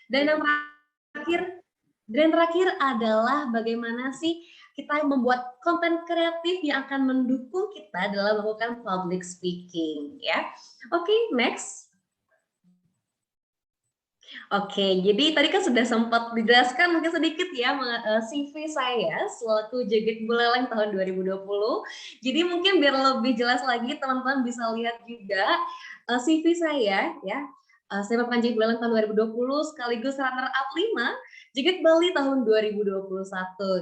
Dan yang terakhir adalah bagaimana sih kita membuat konten kreatif yang akan mendukung kita dalam melakukan public speaking ya. Oke, next. Oke, jadi tadi kan sudah sempat dijelaskan mungkin sedikit ya CV saya selaku Joget Buleleng tahun 2020. Jadi mungkin biar lebih jelas lagi teman-teman bisa lihat juga CV saya ya. Saya merupakan Joget Buleleng tahun 2020 sekaligus runner up 5 Joget Bali tahun 2021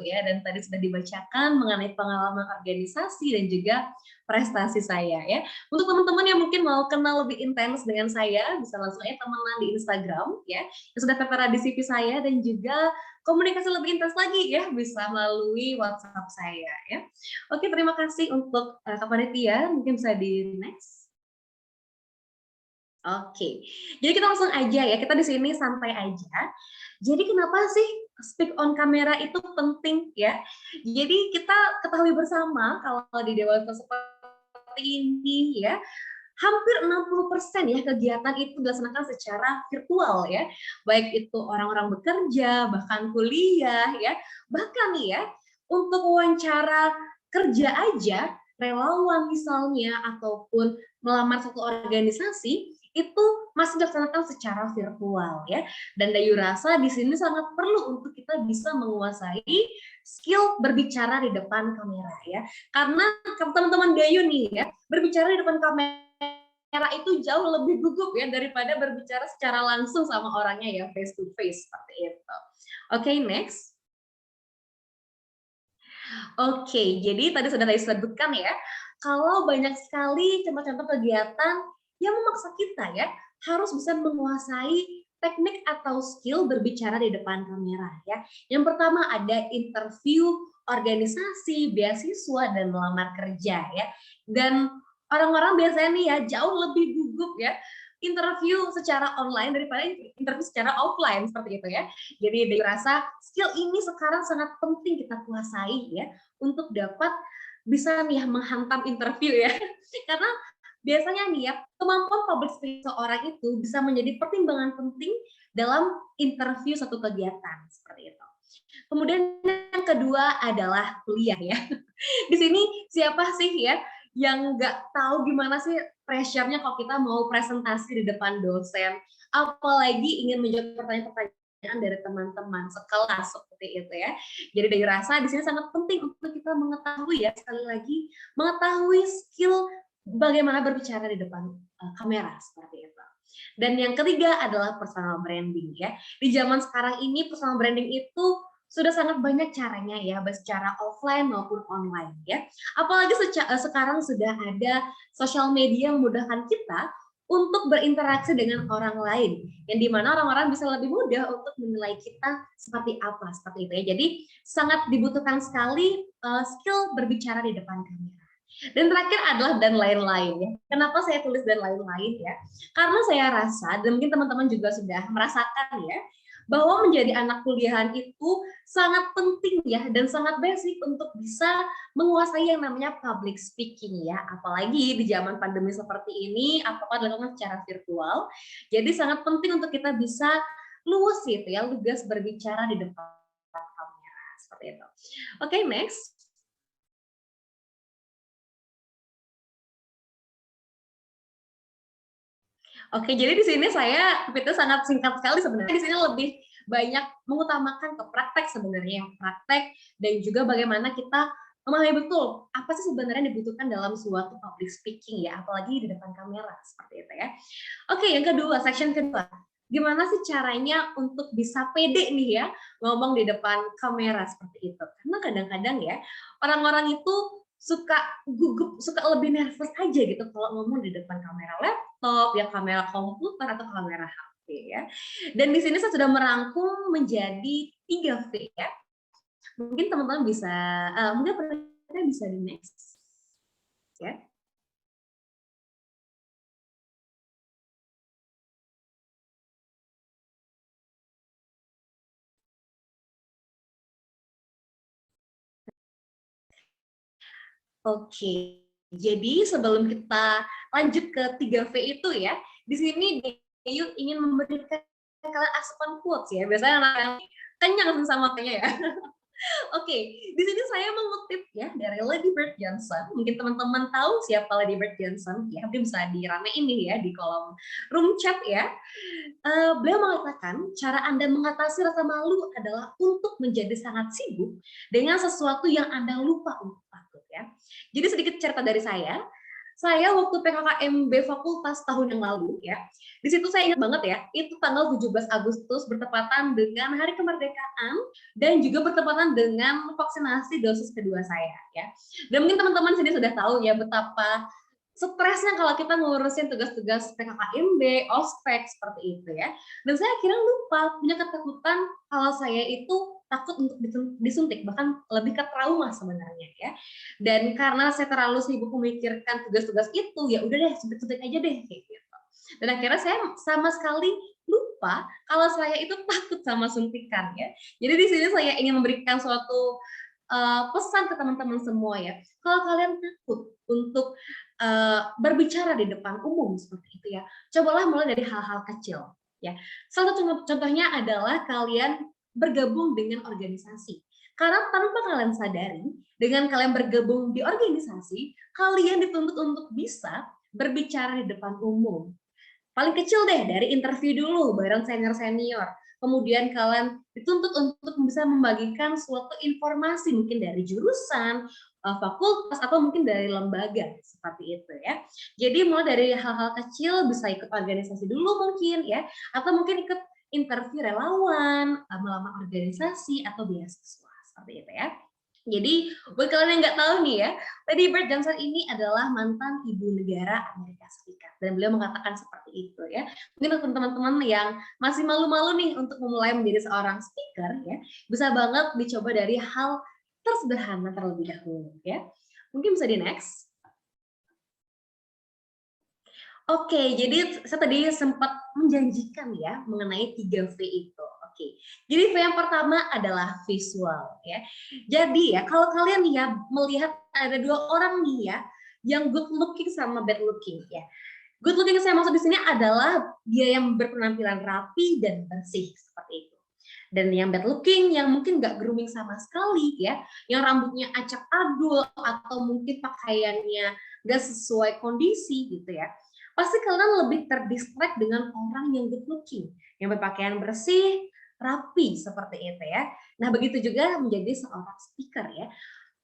ya, dan tadi sudah dibacakan mengenai pengalaman organisasi dan juga prestasi saya ya. Untuk teman-teman yang mungkin mau kenal lebih intens dengan saya, bisa langsung aja temenan di Instagram ya, yang sudah tertera di CV saya, dan juga komunikasi lebih intens lagi ya, bisa melalui WhatsApp saya ya. Oke, terima kasih untuk Kak Panitia, mungkin bisa di next. Oke, jadi kita langsung aja ya, kita di sini santai aja. Jadi kenapa sih speak on kamera itu penting ya? Jadi kita ketahui bersama kalau di dewasa seperti ini ya, hampir 60% ya kegiatan itu dilaksanakan secara virtual ya. Baik itu orang-orang bekerja, bahkan kuliah ya. Bahkan nih ya, untuk wawancara kerja aja, relawan misalnya ataupun melamar satu organisasi itu masih dilaksanakan secara virtual ya. Dan Dayu rasa di sini sangat perlu untuk kita bisa menguasai skill berbicara di depan kamera ya. Karena teman-teman Dayu nih ya, berbicara di depan kamera itu jauh lebih gugup ya daripada berbicara secara langsung sama orangnya ya, face to face seperti itu. Oke, next. Oke, jadi tadi sudah saya sebutkan ya, kalau banyak sekali contoh-contoh kegiatan yang memaksa kita ya harus bisa menguasai teknik atau skill berbicara di depan kamera ya. Yang pertama ada interview organisasi, beasiswa, dan melamar kerja ya. Dan orang-orang biasanya nih ya jauh lebih gugup ya interview secara online daripada interview secara offline seperti itu ya. Jadi dirasa skill ini sekarang sangat penting kita kuasai ya untuk dapat bisa nih menghantam interview ya. Karena biasanya nih ya, kemampuan public speaking seorang itu bisa menjadi pertimbangan penting dalam interview satu kegiatan seperti itu. Kemudian yang kedua adalah kuliah ya. Di sini siapa sih ya yang nggak tahu gimana sih pressure-nya kalau kita mau presentasi di depan dosen, apalagi ingin menjawab pertanyaan-pertanyaan dari teman-teman sekelas seperti itu ya. Jadi dari rasa di sini sangat penting untuk kita mengetahui ya, sekali lagi mengetahui skill bagaimana berbicara di depan kamera seperti itu. Dan yang ketiga adalah personal branding ya. Di zaman sekarang ini personal branding itu sudah sangat banyak caranya ya, baik secara offline maupun online ya. Apalagi sekarang sudah ada sosial media yang memudahkan kita untuk berinteraksi dengan orang lain, yang dimana orang-orang bisa lebih mudah untuk menilai kita seperti apa, seperti itu ya. Jadi sangat dibutuhkan sekali skill berbicara di depan kamera. Dan terakhir adalah dan lain-lain ya. Kenapa saya tulis dan lain-lain ya? Karena saya rasa, dan mungkin teman-teman juga sudah merasakan ya, bahwa menjadi anak kuliahan itu sangat penting ya dan sangat basic untuk bisa menguasai yang namanya public speaking ya, apalagi di zaman pandemi seperti ini apakah dilakukan secara virtual. Jadi sangat penting untuk kita bisa luwes gitu ya, lugas berbicara di depan kamera seperti itu. Oke, next. Oke, jadi di sini saya itu sangat singkat sekali sebenarnya. Di sini lebih banyak mengutamakan ke praktek sebenarnya, praktek dan juga bagaimana kita memahami betul apa sih sebenarnya dibutuhkan dalam suatu public speaking ya, apalagi di depan kamera seperti itu ya. Oke, yang kedua, section kedua. Gimana sih caranya untuk bisa pede nih ya ngomong di depan kamera seperti itu? Karena kadang-kadang ya orang-orang itu suka gugup, suka lebih nervous aja gitu kalau ngomong di depan kamera laptop, ya kamera komputer atau kamera HP ya. Dan di sini saya sudah merangkum menjadi 3V ya. Mungkin teman-teman bisa mungkin pertanyaannya bisa di next ya. Oke. Jadi sebelum kita lanjut ke 3V itu ya, di sini Deyu ingin memberikan kalian asupan quotes ya, biasanya anak kenyang sama kayaknya ya. Oke, di sini saya mengutip ya dari Lady Bird Johnson. Mungkin teman-teman tahu siapa Lady Bird Johnson ya, mungkin bisa diramein nih ya di kolom room chat ya. Beliau mengatakan, cara Anda mengatasi rasa malu adalah untuk menjadi sangat sibuk dengan sesuatu yang Anda lupa untuk takut ya. Jadi sedikit cerita dari saya waktu PKKMB fakultas tahun yang lalu ya, di situ saya ingat banget ya, itu tanggal 17 Agustus bertepatan dengan Hari Kemerdekaan dan juga bertepatan dengan vaksinasi dosis kedua saya ya. Dan mungkin teman-teman sini sudah tahu ya betapa stresnya kalau kita ngurusin tugas-tugas PKKMB, ospek seperti itu ya. Dan saya akhirnya lupa punya ketakutan kalau saya itu takut untuk disuntik, bahkan lebih ke trauma sebenarnya ya. Dan karena saya terlalu sibuk memikirkan tugas-tugas itu, ya udah deh suntik-suntik aja deh kayak gitu. Dan akhirnya saya sama sekali lupa kalau saya itu takut sama suntikan ya. Jadi di sini saya ingin memberikan suatu pesan ke teman-teman semua ya. Kalau kalian takut untuk berbicara di depan umum seperti itu ya, cobalah mulai dari hal-hal kecil ya. Salah satu contohnya adalah kalian bergabung dengan organisasi. Karena tanpa kalian sadari, dengan kalian bergabung di organisasi, kalian dituntut untuk bisa berbicara di depan umum. Paling kecil deh, dari interview dulu bareng senior-senior. Kemudian kalian dituntut untuk bisa membagikan suatu informasi mungkin dari jurusan, fakultas, atau mungkin dari lembaga seperti itu ya. Jadi mulai dari hal-hal kecil, bisa ikut organisasi dulu mungkin ya, atau mungkin ikut interview relawan, melamar organisasi atau beasiswa seperti itu ya. Jadi buat kalian yang nggak tahu nih ya, Lady Bird Johnson ini adalah mantan ibu negara Amerika Serikat dan beliau mengatakan seperti itu ya. Mungkin untuk teman-teman yang masih malu-malu nih untuk memulai menjadi seorang speaker ya, bisa banget dicoba dari hal tersederhana terlebih dahulu ya. Mungkin bisa di next. Oke, jadi saya tadi sempat menjanjikan ya mengenai 3V itu. Oke, jadi V yang pertama adalah visual ya. Jadi ya kalau kalian nih ya melihat ada dua orang nih ya yang good looking sama bad looking ya. Good looking saya maksud di sini adalah dia yang berpenampilan rapi dan bersih seperti itu. Dan yang bad looking yang mungkin nggak grooming sama sekali ya, yang rambutnya acak adul atau mungkin pakaiannya nggak sesuai kondisi gitu ya. Pasti kalian lebih terdistract dengan orang yang good looking, yang berpakaian bersih, rapi seperti itu ya. Nah, begitu juga menjadi seorang speaker ya.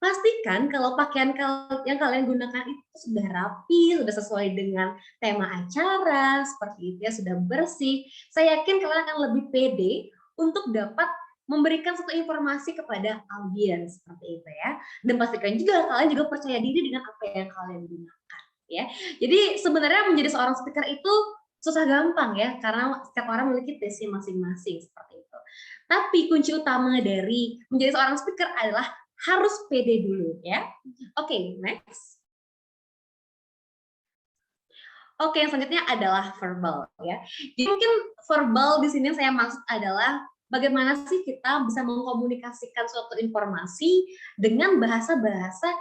Pastikan kalau pakaian yang kalian gunakan itu sudah rapi, sudah sesuai dengan tema acara, seperti itu ya, sudah bersih. Saya yakin kalian akan lebih pede untuk dapat memberikan satu informasi kepada audiens seperti itu ya. Dan pastikan juga kalian juga percaya diri dengan apa yang kalian gunakan ya. Jadi sebenarnya menjadi seorang speaker itu susah gampang ya, karena setiap orang memiliki passion masing-masing seperti itu. Tapi kunci utama dari menjadi seorang speaker adalah harus pede dulu ya. Oke, next. Oke, yang selanjutnya adalah verbal ya. Jadi mungkin verbal di sini saya maksud adalah bagaimana sih kita bisa mengkomunikasikan suatu informasi dengan bahasa-bahasa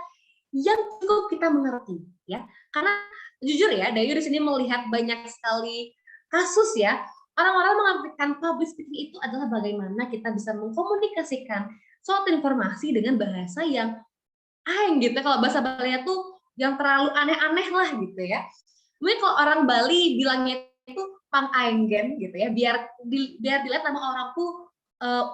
yang cukup kita mengerti ya. Karena jujur ya, Dayu di sini melihat banyak sekali kasus ya, orang-orang mengartikan public speaking itu adalah bagaimana kita bisa mengkomunikasikan suatu informasi dengan bahasa yang gitu. Kalau bahasa Balinya tuh yang terlalu aneh-aneh lah gitu ya. Mungkin kalau orang Bali bilangnya itu pang aenggen gitu ya, biar dilihat sama orang tuh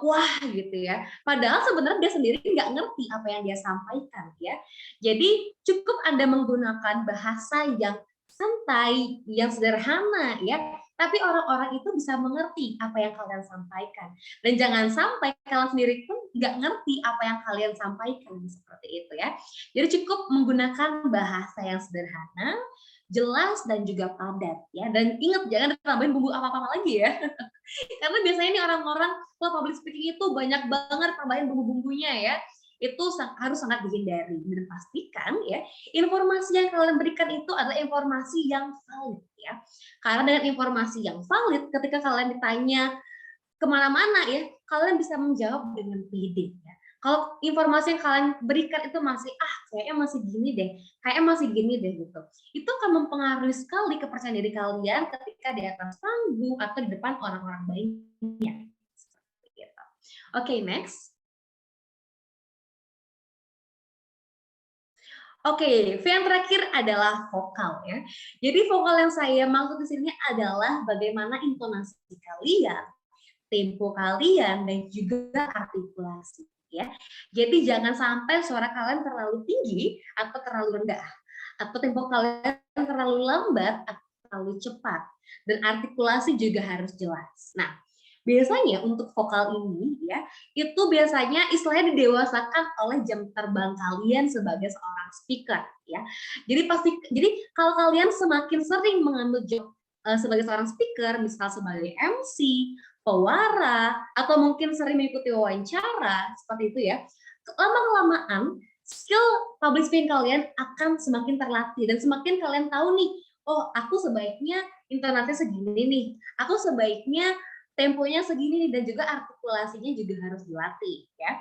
wah gitu ya. Padahal sebenarnya dia sendiri nggak ngerti apa yang dia sampaikan ya. Jadi cukup Anda menggunakan bahasa yang santai, yang sederhana ya, tapi orang-orang itu bisa mengerti apa yang kalian sampaikan. Dan jangan sampai kalian sendiri pun nggak ngerti apa yang kalian sampaikan seperti itu ya. Jadi cukup menggunakan bahasa yang sederhana, jelas dan juga padat ya. Dan ingat jangan tambahin bumbu apa-apa lagi ya. Karena biasanya nih orang-orang kalau public speaking itu banyak banget tambahin bumbu-bumbunya ya. Itu harus sangat dihindari dan pastikan ya informasi yang kalian berikan itu adalah informasi yang valid ya. Karena dengan informasi yang valid ketika kalian ditanya kemana-mana ya, kalian bisa menjawab dengan pede ya. Kalau informasi yang kalian berikan itu masih, kayaknya masih gini deh, kayaknya masih gini deh gitu. Itu akan mempengaruhi sekali kepercayaan diri kalian ketika di atas panggung atau di depan orang-orang banyak. Seperti itu. Oke, next. Oke, yang terakhir adalah vokal ya. Jadi vokal yang saya maksud di sini adalah bagaimana intonasi kalian, tempo kalian, dan juga artikulasi ya. Jadi jangan sampai suara kalian terlalu tinggi atau terlalu rendah, atau tempo kalian terlalu lambat atau terlalu cepat, dan artikulasi juga harus jelas. Nah, biasanya untuk vokal ini ya, itu biasanya istilahnya didewasakan oleh jam terbang kalian sebagai seorang speaker ya. Jadi kalau kalian semakin sering mengambil job sebagai seorang speaker, misal sebagai MC, pewara, atau mungkin sering mengikuti wawancara, seperti itu ya, lama-kelamaan skill public speaking kalian akan semakin terlatih dan semakin kalian tahu nih, oh aku sebaiknya intonasinya segini nih, aku sebaiknya temponya segini nih, dan juga artikulasinya juga harus dilatih ya.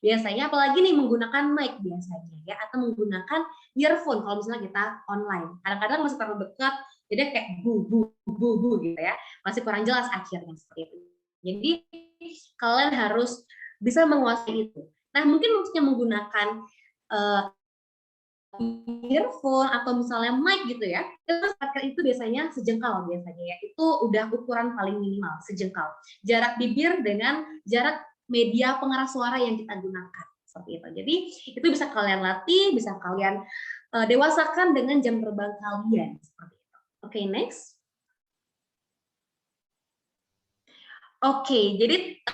Biasanya apalagi nih menggunakan mic biasanya ya, atau menggunakan earphone kalau misalnya kita online. Kadang-kadang masih terlalu dekat, jadi kayak bu bu bu bu gitu ya, masih kurang jelas akhirnya seperti itu. Jadi kalian harus bisa menguasai itu. Nah, mungkin maksudnya menggunakan uh, earphone atau misalnya mic gitu ya, itu biasanya sejengkal biasanya ya, itu udah ukuran paling minimal sejengkal. Jarak bibir dengan jarak media pengeras suara yang kita gunakan seperti itu. Jadi itu bisa kalian latih, bisa kalian dewasakan dengan jam terbang kalian seperti itu. Oke, next. Oke, jadi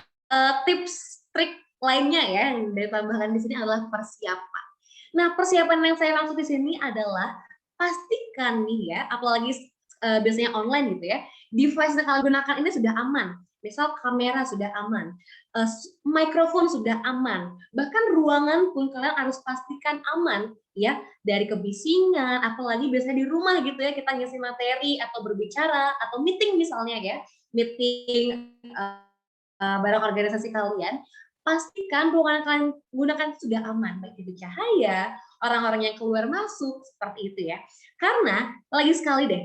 tips trik lainnya ya yang ditambahkan di sini adalah persiapan. Nah, persiapan yang saya maksud di sini adalah pastikan nih ya, apalagi biasanya online gitu ya, device yang kalian gunakan ini sudah aman. Misal kamera sudah aman, mikrofon sudah aman, bahkan ruangan pun kalian harus pastikan aman ya, dari kebisingan, apalagi biasanya di rumah gitu ya, kita ngisi materi atau berbicara atau meeting misalnya ya, meeting barang organisasi kalian, pastikan ruangan yang kalian gunakan sudah aman, baik itu cahaya, orang-orang yang keluar masuk, seperti itu ya. Karena, lagi sekali deh,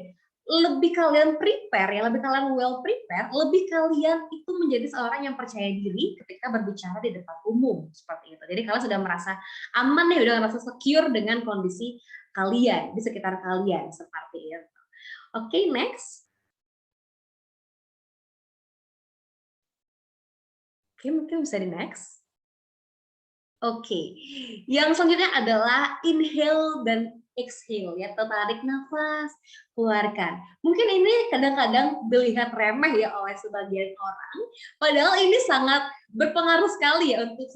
lebih kalian prepare ya, lebih kalian well prepare, lebih kalian itu menjadi seorang yang percaya diri ketika berbicara di depan umum, seperti itu. Jadi kalian sudah merasa aman nih, udah merasa secure dengan kondisi kalian, di sekitar kalian, seperti itu. Oke, next. Oke, mungkin bisa di next. Oke, yang selanjutnya adalah inhale dan exhale ya, tarik nafas, keluarkan. Mungkin ini kadang-kadang dilihat remeh ya oleh sebagian orang, padahal ini sangat berpengaruh sekali ya untuk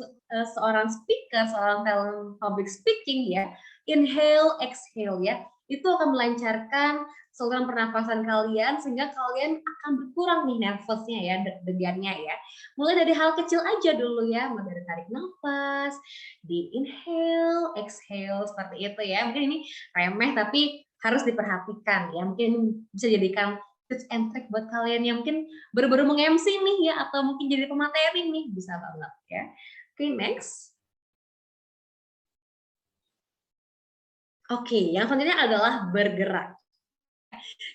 seorang speaker, seorang talent public speaking ya. Inhale, exhale ya, itu akan melancarkan saluran pernafasan kalian sehingga kalian akan berkurang nih nervousnya ya, deg-degannya ya. Mulai dari hal kecil aja dulu ya, mulai dari tarik nafas, di inhale, exhale, seperti itu ya. Mungkin ini remeh tapi harus diperhatikan ya. Mungkin bisa jadikan tips and trick buat kalian yang mungkin baru-baru meng-MC nih ya, atau mungkin jadi pemateri nih, bisa banget ya. Oke, next. Oke, yang selanjutnya adalah bergerak.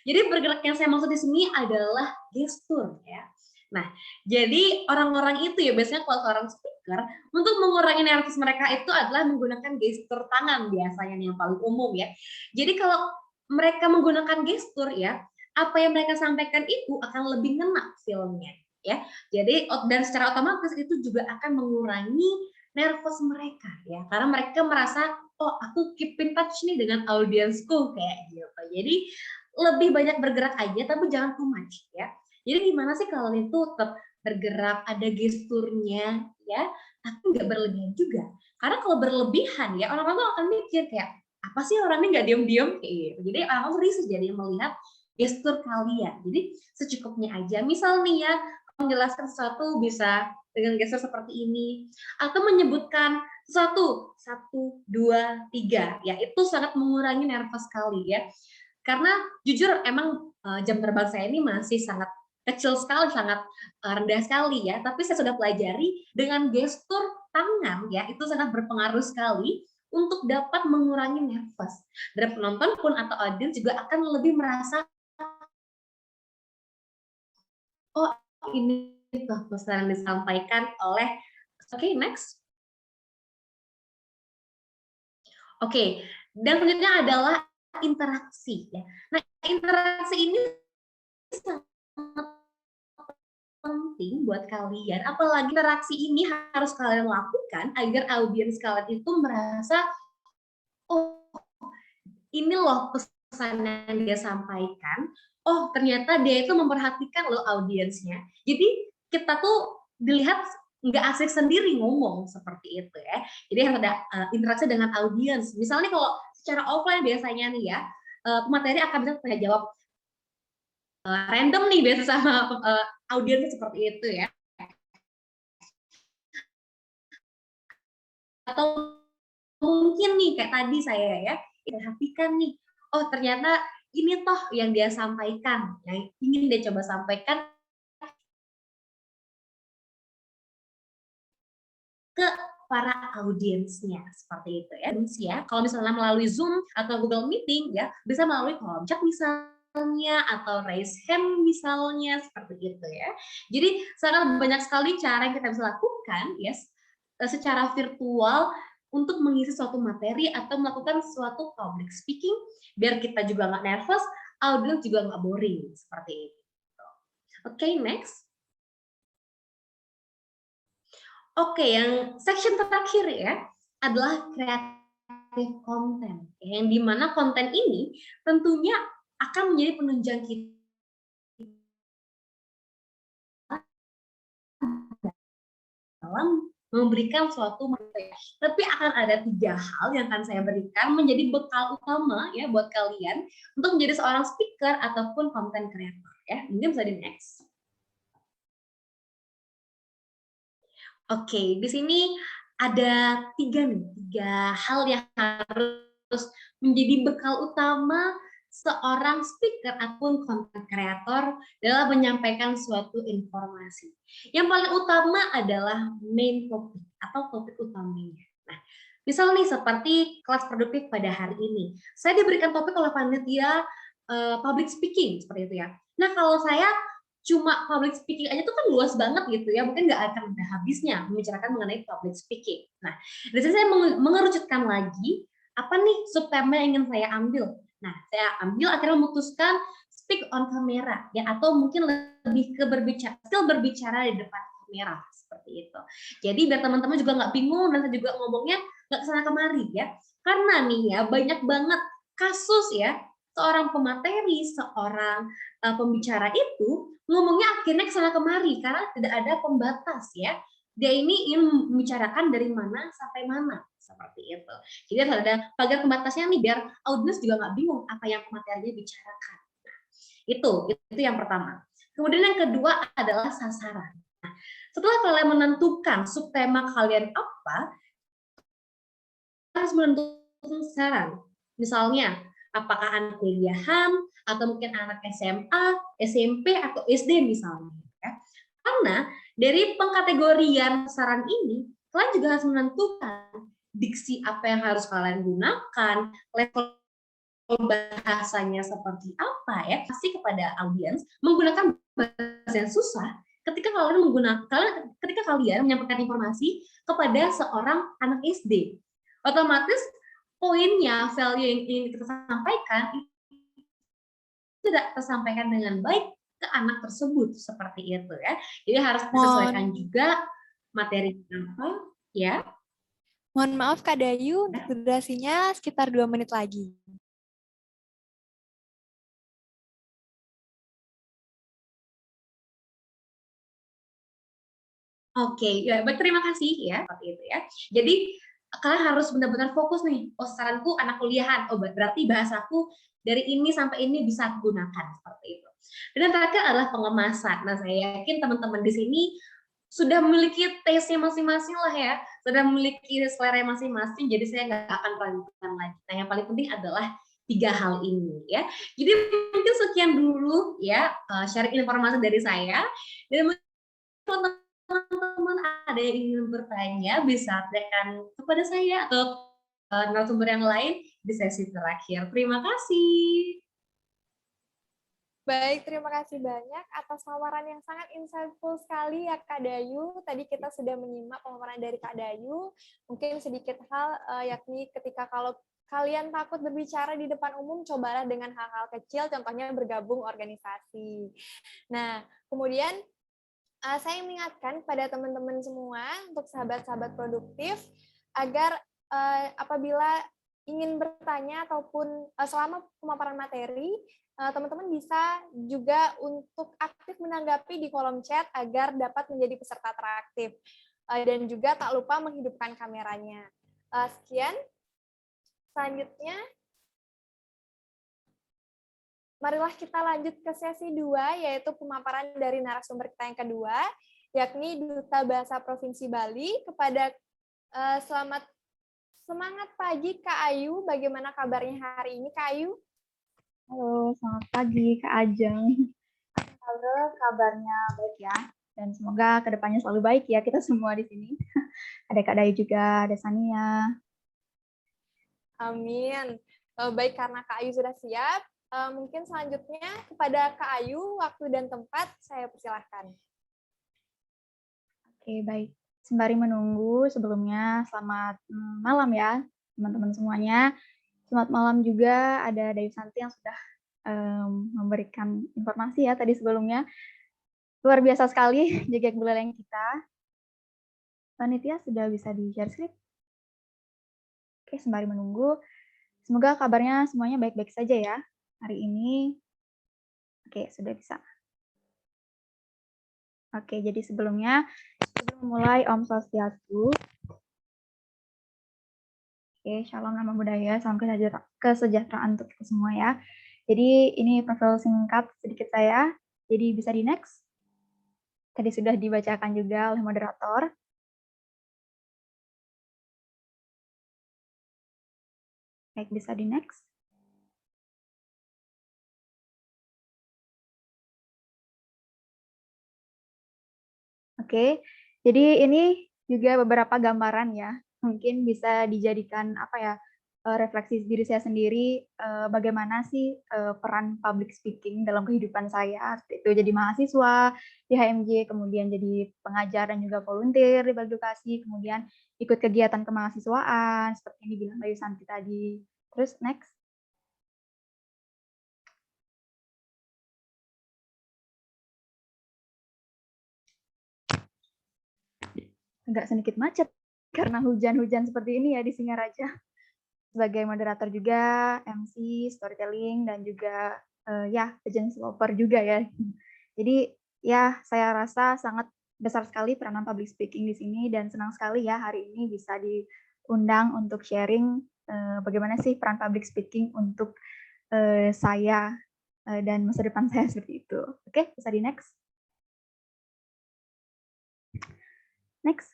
Jadi bergerak yang saya maksud di sini adalah gestur ya. Nah, jadi orang-orang itu ya biasanya kalau seorang speaker untuk mengurangi nervous mereka itu adalah menggunakan gestur tangan biasanya yang paling umum ya. Jadi kalau mereka menggunakan gestur ya, apa yang mereka sampaikan itu akan lebih ngena feel-nya ya. Jadi dan secara otomatis itu juga akan mengurangi nervous mereka ya. Karena mereka merasa, oh aku keep in touch nih dengan audiensku kayak gitu. Jadi lebih banyak bergerak aja tapi jangan too much ya. Jadi gimana sih kalau itu tetap bergerak, ada gesturnya ya, tapi nggak berlebihan juga. Karena kalau berlebihan ya orang-orang tuh akan mikir kayak apa sih orang ini nggak diem-diem kayak gitu. Jadi orang risih jadi melihat gestur kalian. Jadi secukupnya aja. Misal nih ya, menjelaskan sesuatu bisa dengan gestur seperti ini atau menyebutkan sesuatu 1, 2, 3 ya, itu sangat mengurangi nervous sekali ya. Karena jujur emang jam terbang saya ini masih sangat kecil sekali, sangat rendah sekali ya, tapi saya sudah pelajari dengan gestur tangan ya, itu sangat berpengaruh sekali untuk dapat mengurangi nervous. Dan penonton pun atau audiens juga akan lebih merasa, oh ini tuh pesan yang disampaikan oleh, oke, next. Oke, dan selanjutnya adalah interaksi ya. Nah, interaksi ini sangat penting buat kalian, apalagi interaksi ini harus kalian lakukan agar audiens kalian itu merasa, oh ini loh pesan yang dia sampaikan, oh ternyata dia itu memperhatikan loh audiensnya. Jadi kita tuh dilihat nggak asik sendiri ngomong seperti itu ya. Jadi harus ada interaksi dengan audiens. Misalnya kalau secara offline biasanya nih ya, pemateri akan bisa tanya jawab random nih biasa sama audiensnya seperti itu ya. Atau mungkin nih kayak tadi saya ya, perhatikan nih, oh ternyata ini toh yang dia sampaikan, yang ingin dia coba sampaikan ke para audiensnya seperti itu ya. Kalau misalnya melalui Zoom atau Google Meeting ya, bisa melalui kolom chat misalnya atau raise hand misalnya seperti itu ya. Jadi sangat banyak sekali cara yang kita bisa lakukan ya secara virtual untuk mengisi suatu materi atau melakukan suatu public speaking biar kita juga nggak nervous, audiens juga nggak boring seperti itu. Oke, next. Oke, yang section terakhir ya adalah creative content, yang dimana konten ini tentunya akan menjadi penunjang kita dalam memberikan suatu materi. Tapi akan ada 3 hal yang akan saya berikan menjadi bekal utama ya buat kalian untuk menjadi seorang speaker ataupun content creator ya. Mungkin bisa di next. Oke, di sini ada 3 hal yang harus menjadi bekal utama seorang speaker ataupun content creator dalam menyampaikan suatu informasi. Yang paling utama adalah main topic atau topik utamanya. Nah, misal nih seperti kelas produktif pada hari ini, saya diberikan topik oleh panitia public speaking seperti itu ya. Nah, kalau saya cuma public speaking aja tuh kan luas banget gitu ya, mungkin nggak akan ada habisnya membicarakan mengenai public speaking. Nah, di sini saya mengerucutkan lagi apa nih subtema yang ingin saya ambil. Nah, saya ambil akhirnya memutuskan speak on camera ya, atau mungkin lebih ke skill berbicara di depan kamera seperti itu. Jadi biar teman-teman juga nggak bingung dan saya juga ngomongnya nggak kesana kemari ya. Karena nih ya banyak banget kasus ya seorang pemateri, seorang pembicara itu ngomongnya akhirnya kesana kemari karena tidak ada pembatas ya. Dia ini ingin membicarakan dari mana sampai mana seperti itu. Jadi harus ada pagar pembatasnya nih biar audiens juga nggak bingung apa yang pematerinya bicarakan. Nah, itu yang pertama. Kemudian yang kedua adalah sasaran. Nah, setelah kalian menentukan subtema kalian apa, harus menentukan sasaran. Misalnya, apakah anak kuliahan atau mungkin anak SMA, SMP atau SD misalnya. Ya. Karena dari pengkategorian sasaran ini, kalian juga harus menentukan diksi apa yang harus kalian gunakan, level bahasanya seperti apa ya, pasti kepada audiens menggunakan bahasa yang susah ketika kalian menyampaikan informasi kepada seorang anak SD. Otomatis poinnya, value yang ingin kita sampaikan tidak tersampaikan dengan baik ke anak tersebut seperti itu ya. Jadi harus disesuaikan juga materi apa ya. Mohon maaf Kak Dayu, untuk durasinya sekitar 2 menit lagi. Oke, ya, terima kasih ya seperti itu ya. Jadi kalian harus benar-benar fokus nih. Oh, saranku anak kuliahan. Oh, berarti bahasaku dari ini sampai ini bisa aku gunakan seperti itu. Dan yang terakhir adalah pengemasan. Nah, saya yakin teman-teman di sini sudah memiliki taste-nya masing-masing lah ya, sudah memiliki selera masing-masing. Jadi saya nggak akan ragukan lagi. Nah, yang paling penting adalah tiga hal ini ya. Jadi mungkin sekian dulu ya sharing informasi dari saya. Dan kalau teman-teman ada yang ingin bertanya bisa tanyakan kepada saya atau narasumber yang lain di sesi terakhir. Terima kasih. Baik, terima kasih banyak atas tawaran yang sangat insightful sekali ya Kak Dayu. Tadi kita sudah menyimak pemaparan dari Kak Dayu. Mungkin sedikit hal, yakni ketika kalau kalian takut berbicara di depan umum, cobalah dengan hal-hal kecil, contohnya bergabung organisasi. Nah, kemudian saya mengingatkan pada teman-teman semua, untuk sahabat-sahabat produktif, agar apabila ingin bertanya ataupun selama pemaparan materi, teman-teman bisa juga untuk aktif menanggapi di kolom chat agar dapat menjadi peserta teraktif. Dan juga tak lupa menghidupkan kameranya. Sekian. Selanjutnya, marilah kita lanjut ke sesi 2, yaitu pemaparan dari narasumber kita yang kedua, yakni Duta Bahasa Provinsi Bali. Kepada selamat semangat pagi Kak Ayu, bagaimana kabarnya hari ini Kak Ayu? Halo, selamat pagi Kak Ajeng. Halo, kabarnya baik ya. Dan semoga kedepannya selalu baik ya kita semua di sini. Ada Kak Dayu juga, ada Sania. Amin. Baik, karena Kak Ayu sudah siap, mungkin selanjutnya kepada Kak Ayu, waktu dan tempat saya persilahkan. Oke, baik. Sembari menunggu, sebelumnya selamat malam ya teman-teman semuanya. Selamat malam juga ada Dayu Santi yang sudah memberikan informasi ya tadi sebelumnya. Luar biasa sekali jaga beleleng kita. Panitia sudah bisa di-share script. Oke, sembari menunggu. Semoga kabarnya semuanya baik-baik saja ya hari ini. Oke, sudah bisa. Oke, jadi sebelum memulai Om Swastiastu. Oke, Shalom Nama Budaya, salam kesejahteraan untuk kita semua ya. Jadi ini profil singkat sedikit saya. Jadi bisa di next. Tadi sudah dibacakan juga oleh moderator. Baik, bisa di next. Oke, jadi ini juga beberapa gambaran ya. Mungkin bisa dijadikan refleksi diri saya sendiri, bagaimana sih peran public speaking dalam kehidupan saya. Itu jadi mahasiswa di HMJ, kemudian jadi pengajar dan juga volunteer di Balai Edukasi, kemudian ikut kegiatan kemahasiswaan seperti yang dibilang Bayu Santi tadi. Terus next. Agak sedikit macet karena hujan-hujan seperti ini ya di Singaraja. Sebagai moderator juga, MC, storytelling, dan juga agent developer juga ya. Jadi ya saya rasa sangat besar sekali peranan public speaking di sini dan senang sekali ya hari ini bisa diundang untuk sharing bagaimana sih peran public speaking untuk saya dan masa depan saya seperti itu. Oke, bisa di next. Next.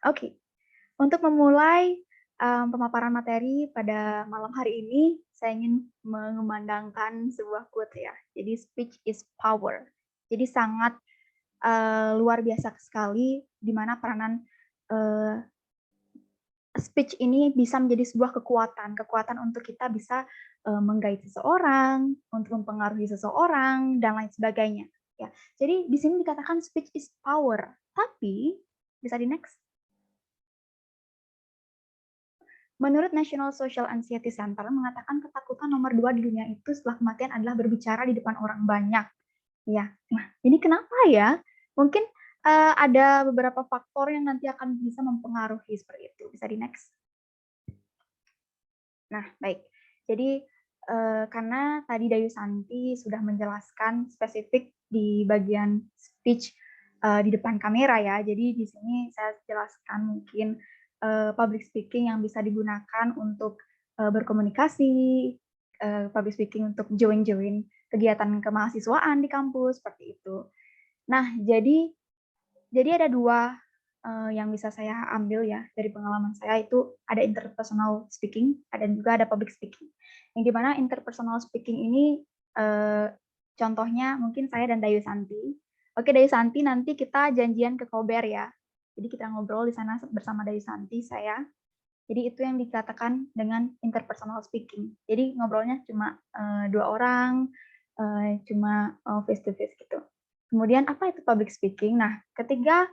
Oke, untuk memulai pemaparan materi pada malam hari ini, saya ingin mengumandangkan sebuah quote ya. Jadi speech is power. Jadi sangat luar biasa sekali di mana peranan speech ini bisa menjadi sebuah kekuatan untuk kita bisa menggait seseorang, untuk mempengaruhi seseorang dan lain sebagainya. Ya, jadi di sini dikatakan speech is power. Tapi bisa di next. Menurut National Social Anxiety Center mengatakan ketakutan nomor 2 di dunia itu setelah kematian adalah berbicara di depan orang banyak. Ya, nah ini kenapa ya? Mungkin ada beberapa faktor yang nanti akan bisa mempengaruhi seperti itu. Bisa di next. Nah, baik. Jadi karena tadi Dayu Santi sudah menjelaskan spesifik di bagian speech di depan kamera ya. Jadi di sini saya jelaskan mungkin public speaking yang bisa digunakan untuk berkomunikasi, public speaking untuk join kegiatan kemahasiswaan di kampus seperti itu. Nah, jadi ada dua yang bisa saya ambil ya dari pengalaman saya itu ada interpersonal speaking, ada juga ada public speaking. Yang dimana interpersonal speaking ini contohnya mungkin saya dan Dayu Santi. Oke Dayu Santi, nanti kita janjian ke Kober ya. Jadi kita ngobrol di sana bersama Dayu Santi, saya. Jadi itu yang dikatakan dengan interpersonal speaking. Jadi ngobrolnya cuma 2 orang, cuma face to face gitu. Kemudian apa itu public speaking? Nah, ketika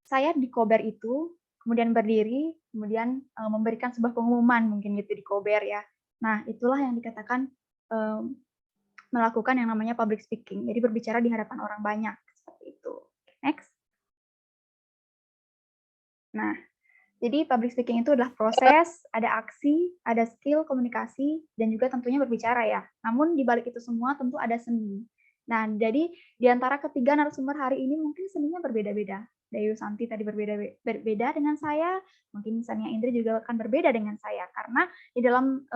saya di Kober itu, kemudian berdiri, kemudian memberikan sebuah pengumuman mungkin gitu di Kober ya. Nah, itulah yang dikatakan melakukan yang namanya public speaking. Jadi berbicara di hadapan orang banyak seperti itu. Next. Nah, jadi public speaking itu adalah proses, ada aksi, ada skill komunikasi, dan juga tentunya berbicara ya. Namun di balik itu semua tentu ada seni. Nah, jadi di antara ketiga narasumber hari ini mungkin seninya berbeda-beda. Dayu Santi tadi berbeda dengan saya, mungkin Sania Indri juga akan berbeda dengan saya. Karena di dalam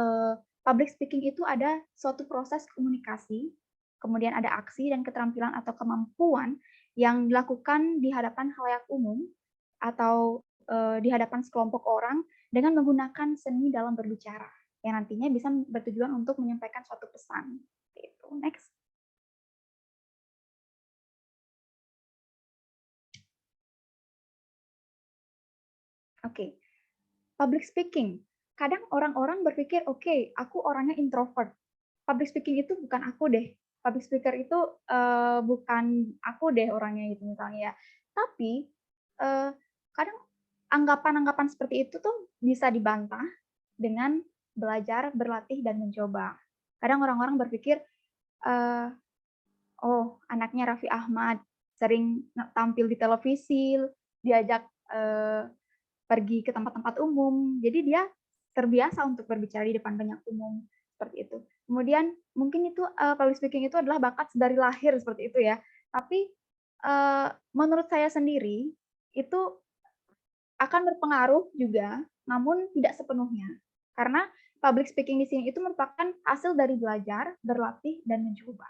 public speaking itu ada suatu proses komunikasi, kemudian ada aksi dan keterampilan atau kemampuan yang dilakukan di hadapan khalayak umum atau di hadapan sekelompok orang dengan menggunakan seni dalam berbicara yang nantinya bisa bertujuan untuk menyampaikan suatu pesan. Itu. Next. Oke. Public speaking. Kadang orang-orang berpikir, oke, aku orangnya introvert. Public speaking itu bukan aku deh. Public speaker itu bukan aku deh orangnya gitu misalnya ya. Tapi kadang anggapan-anggapan seperti itu tuh bisa dibantah dengan belajar, berlatih, dan mencoba. Kadang orang-orang berpikir, oh anaknya Raffi Ahmad, sering tampil di televisi, diajak pergi ke tempat-tempat umum, jadi dia terbiasa untuk berbicara di depan banyak umum, seperti itu. Kemudian mungkin itu public speaking itu adalah bakat dari lahir seperti itu ya, tapi menurut saya sendiri, itu akan berpengaruh juga, namun tidak sepenuhnya. Karena public speaking di sini itu merupakan hasil dari belajar, berlatih, dan mencoba.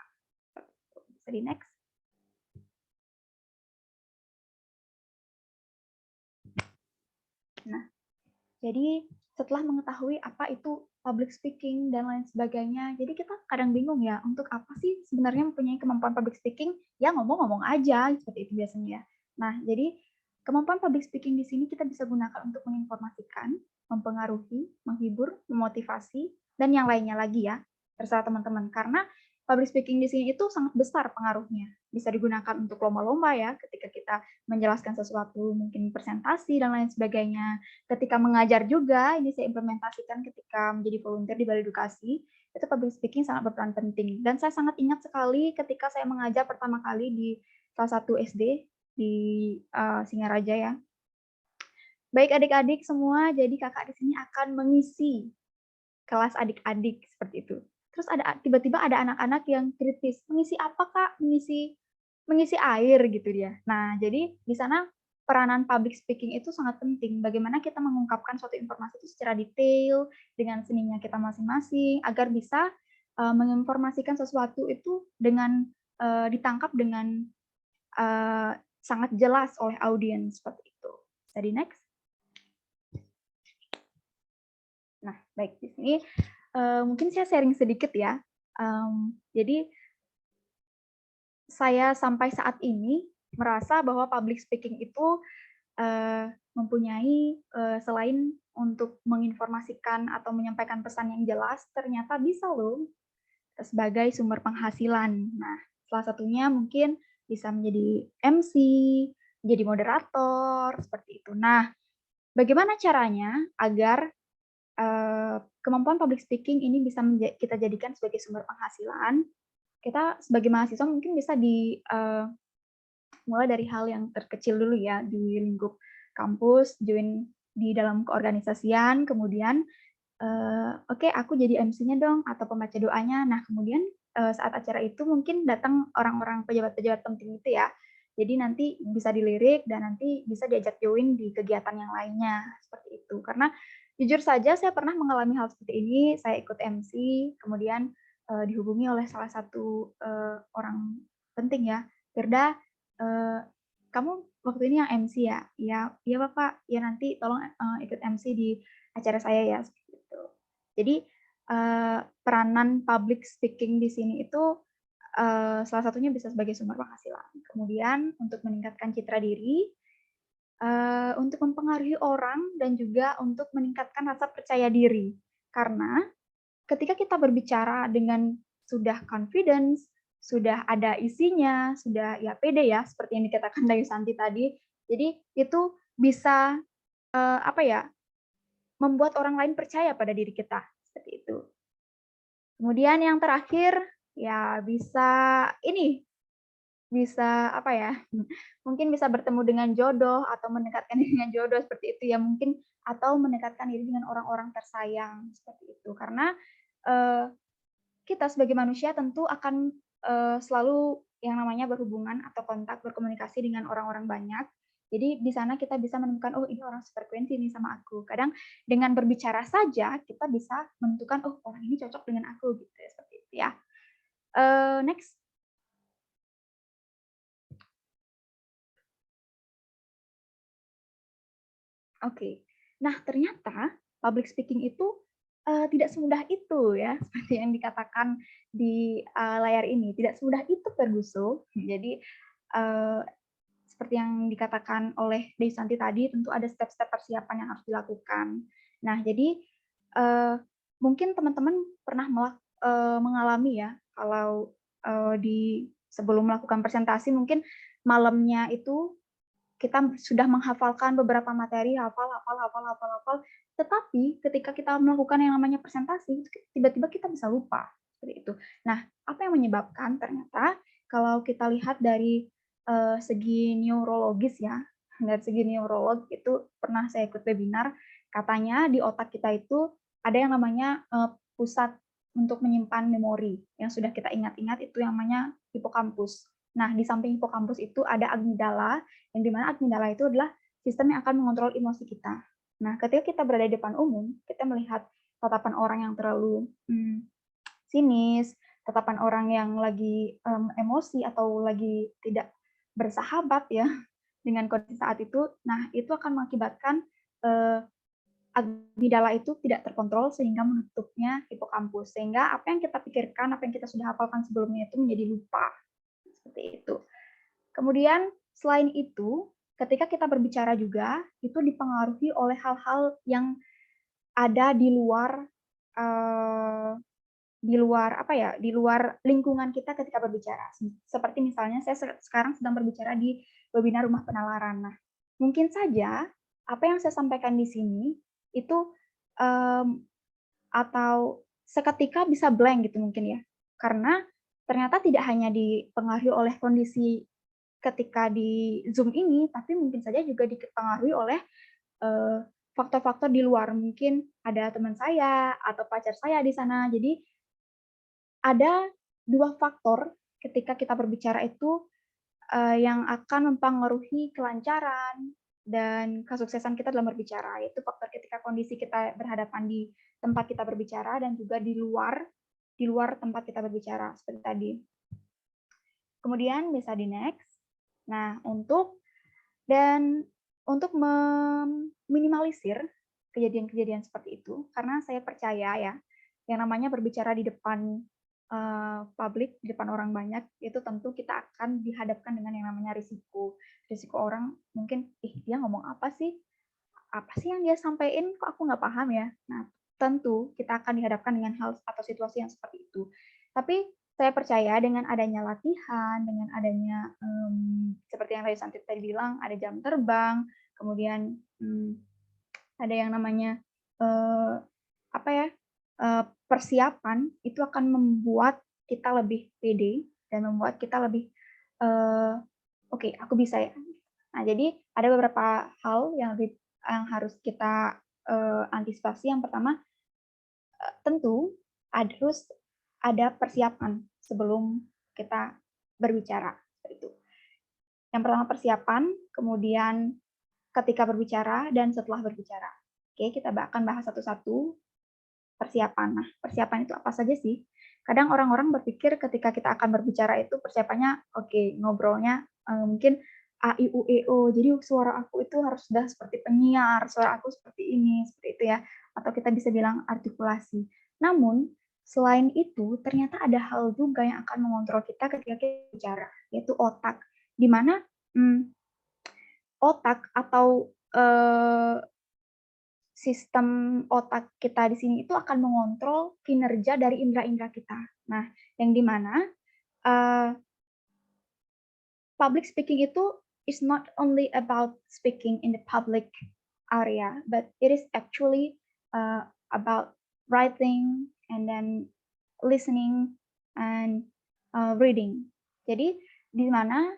Bisa di next. Nah, jadi setelah mengetahui apa itu public speaking dan lain sebagainya, jadi kita kadang bingung ya, untuk apa sih sebenarnya mempunyai kemampuan public speaking? Ya ngomong-ngomong aja, seperti itu biasanya ya. Nah, jadi kemampuan public speaking di sini kita bisa gunakan untuk menginformasikan, mempengaruhi, menghibur, memotivasi, dan yang lainnya lagi ya, terserah teman-teman. Karena public speaking di sini itu sangat besar pengaruhnya. Bisa digunakan untuk lomba-lomba ya, ketika kita menjelaskan sesuatu, mungkin presentasi dan lain sebagainya. Ketika mengajar juga, ini saya implementasikan ketika menjadi volunteer di Balai Edukasi, itu public speaking sangat berperan penting. Dan saya sangat ingat sekali ketika saya mengajar pertama kali di salah satu SD di Singaraja ya. Baik adik-adik semua, jadi kakak di sini akan mengisi kelas adik-adik seperti itu. Terus tiba-tiba ada anak-anak yang kritis, mengisi apa kak? Mengisi air gitu dia. Nah, jadi di sana peranan public speaking itu sangat penting. Bagaimana kita mengungkapkan suatu informasi itu secara detail dengan seninya kita masing-masing agar bisa menginformasikan sesuatu itu dengan ditangkap dengan sangat jelas oleh audiens seperti itu. Jadi next. Nah, baik di sini mungkin saya sharing sedikit ya. Jadi saya sampai saat ini merasa bahwa public speaking itu mempunyai selain untuk menginformasikan atau menyampaikan pesan yang jelas, ternyata bisa loh sebagai sumber penghasilan. Nah, salah satunya mungkin bisa menjadi MC, menjadi moderator, seperti itu. Nah, bagaimana caranya agar kemampuan public speaking ini bisa kita jadikan sebagai sumber penghasilan? Kita sebagai mahasiswa mungkin bisa mulai dari hal yang terkecil dulu ya, di lingkup kampus, join di dalam keorganisasian, kemudian oke, aku jadi MC-nya dong atau pembaca doanya. Nah, kemudian saat acara itu mungkin datang orang-orang pejabat-pejabat penting itu ya. Jadi nanti bisa dilirik dan nanti bisa diajak join di kegiatan yang lainnya seperti itu. Karena jujur saja saya pernah mengalami hal seperti ini. Saya ikut MC, kemudian dihubungi oleh salah satu orang penting ya, Firda, kamu waktu ini yang MC ya. Ya Bapak, ya nanti tolong ikut MC di acara saya ya, seperti itu. Jadi peranan public speaking di sini itu salah satunya bisa sebagai sumber penghasilan. Kemudian untuk meningkatkan citra diri, untuk mempengaruhi orang dan juga untuk meningkatkan rasa percaya diri. Karena ketika kita berbicara dengan sudah confidence, sudah ada isinya, sudah ya pede ya, seperti yang dikatakan Dayu Santi tadi. Jadi itu bisa apa ya, membuat orang lain percaya pada diri kita, seperti itu. Kemudian yang terakhir ya bisa apa ya, mungkin bisa bertemu dengan jodoh atau mendekatkan diri dengan jodoh seperti itu ya mungkin, atau mendekatkan diri dengan orang-orang tersayang seperti itu. Karena kita sebagai manusia tentu akan selalu yang namanya berhubungan atau kontak berkomunikasi dengan orang-orang banyak. Jadi di sana kita bisa menemukan, oh ini orang sefrekuensi nih sama aku. Kadang dengan berbicara saja kita bisa menentukan, oh orang ini cocok dengan aku gitu ya, seperti itu ya. Next. Oke. Nah, ternyata public speaking itu tidak semudah itu ya, seperti yang dikatakan di layar ini, tidak semudah itu Ferguso. Jadi seperti yang dikatakan oleh Desanti tadi, tentu ada step-step persiapan yang harus dilakukan. Nah, jadi mungkin teman-teman pernah mengalami ya, kalau di sebelum melakukan presentasi mungkin malamnya itu kita sudah menghafalkan beberapa materi, hafal, tetapi ketika kita melakukan yang namanya presentasi, tiba-tiba kita bisa lupa, seperti itu. Nah, apa yang menyebabkan? Ternyata kalau kita lihat dari segi neurologis ya, dari segi neurolog itu pernah saya ikut webinar, katanya di otak kita itu ada yang namanya pusat untuk menyimpan memori, yang sudah kita ingat-ingat itu yang namanya hipokampus. Nah, di samping hipokampus itu ada amigdala, yang dimana amigdala itu adalah sistem yang akan mengontrol emosi kita. Nah, ketika kita berada di depan umum, kita melihat tatapan orang yang terlalu sinis, tatapan orang yang lagi emosi atau lagi tidak bersahabat ya dengan kondisi saat itu, nah itu akan mengakibatkan amigdala itu tidak terkontrol sehingga menutupnya hipokampus, sehingga apa yang kita pikirkan, apa yang kita sudah hafalkan sebelumnya itu menjadi lupa. Seperti itu. Kemudian selain itu, ketika kita berbicara juga, itu dipengaruhi oleh hal-hal yang ada di luar di luar lingkungan kita ketika berbicara. Seperti misalnya saya sekarang sedang berbicara di webinar Rumah Penalaran. Nah, mungkin saja apa yang saya sampaikan di sini itu atau seketika bisa blank gitu mungkin ya. Karena ternyata tidak hanya dipengaruhi oleh kondisi ketika di Zoom ini, tapi mungkin saja juga dipengaruhi oleh faktor-faktor di luar. Mungkin ada teman saya atau pacar saya di sana. Jadi ada dua faktor ketika kita berbicara itu yang akan mempengaruhi kelancaran dan kesuksesan kita dalam berbicara, yaitu faktor ketika kondisi kita berhadapan di tempat kita berbicara dan juga di luar tempat kita berbicara seperti tadi. Kemudian bisa di next. Nah, untuk meminimalisir kejadian-kejadian seperti itu, karena saya percaya ya, yang namanya berbicara di depan publik, di depan orang banyak, itu tentu kita akan dihadapkan dengan yang namanya risiko. Risiko orang mungkin, dia ngomong apa sih? Apa sih yang dia sampaikan? Kok aku nggak paham ya? Nah, tentu kita akan dihadapkan dengan hal atau situasi yang seperti itu. Tapi saya percaya dengan adanya latihan, dengan adanya seperti yang Rayu Santi tadi bilang, ada jam terbang, kemudian ada yang namanya persiapan, itu akan membuat kita lebih pede dan membuat kita lebih oke, aku bisa ya. Nah, jadi ada beberapa hal yang harus kita antisipasi. Yang pertama, tentu harus ada persiapan sebelum kita berbicara. Itu. Yang pertama persiapan, kemudian ketika berbicara, dan setelah berbicara. Oke, kita akan bahas satu-satu persiapan. Nah, persiapan itu apa saja sih? Kadang orang-orang berpikir ketika kita akan berbicara itu persiapannya, oke, ngobrolnya mungkin A, I, U, E, O. Jadi suara aku itu harus sudah seperti penyiar, suara aku seperti ini, seperti itu ya. Atau kita bisa bilang artikulasi. Namun, selain itu, ternyata ada hal juga yang akan mengontrol kita ketika kita bicara, yaitu otak. Di mana otak atau sistem otak kita di sini itu akan mengontrol kinerja dari indera-indera kita. Nah, yang di mana public speaking itu is not only about speaking in the public area, but it is actually about writing and then listening and reading. Jadi di mana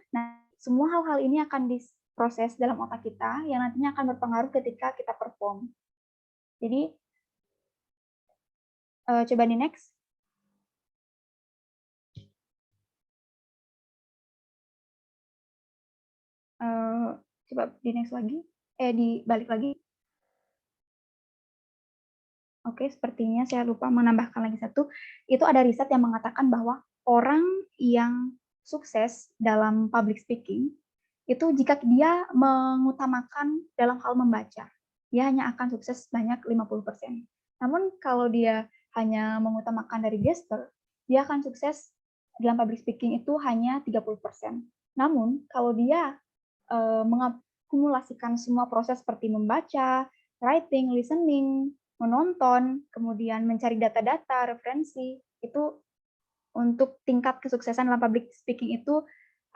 semua hal-hal ini akan diproses dalam otak kita yang nantinya akan berpengaruh ketika kita perform. Jadi coba di next. Coba di next lagi. Dibalik lagi. Oke, sepertinya saya lupa menambahkan lagi satu. Itu ada riset yang mengatakan bahwa orang yang sukses dalam public speaking, itu jika dia mengutamakan dalam hal membaca, dia hanya akan sukses banyak 50%. Namun kalau dia hanya mengutamakan dari gesture, dia akan sukses dalam public speaking itu hanya 30%. Namun kalau dia mengakumulasikan semua proses seperti membaca, writing, listening, menonton, kemudian mencari data-data, referensi, itu untuk tingkat kesuksesan dalam public speaking itu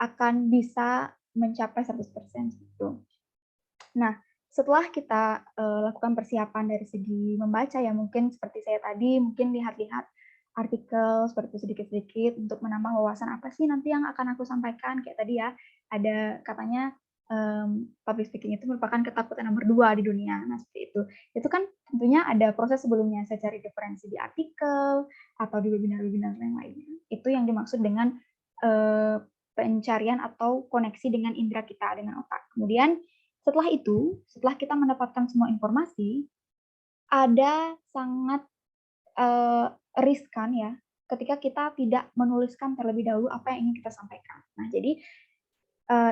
akan bisa mencapai 100% gitu. Nah, setelah kita lakukan persiapan dari segi membaca ya, mungkin seperti saya tadi, mungkin lihat-lihat artikel seperti itu sedikit-sedikit untuk menambah wawasan apa sih nanti yang akan aku sampaikan. Kayak tadi ya, ada katanya public speaking itu merupakan ketakutan nomor 2 di dunia. Nah, seperti itu. Itu kan tentunya ada proses sebelumnya. Saya cari referensi di artikel atau di webinar-webinar yang lainnya. Itu yang dimaksud dengan pencarian atau koneksi dengan indera kita, dengan otak. Kemudian setelah itu, setelah kita mendapatkan semua informasi, ada sangat riskan ya ketika kita tidak menuliskan terlebih dahulu apa yang ingin kita sampaikan. Nah, jadi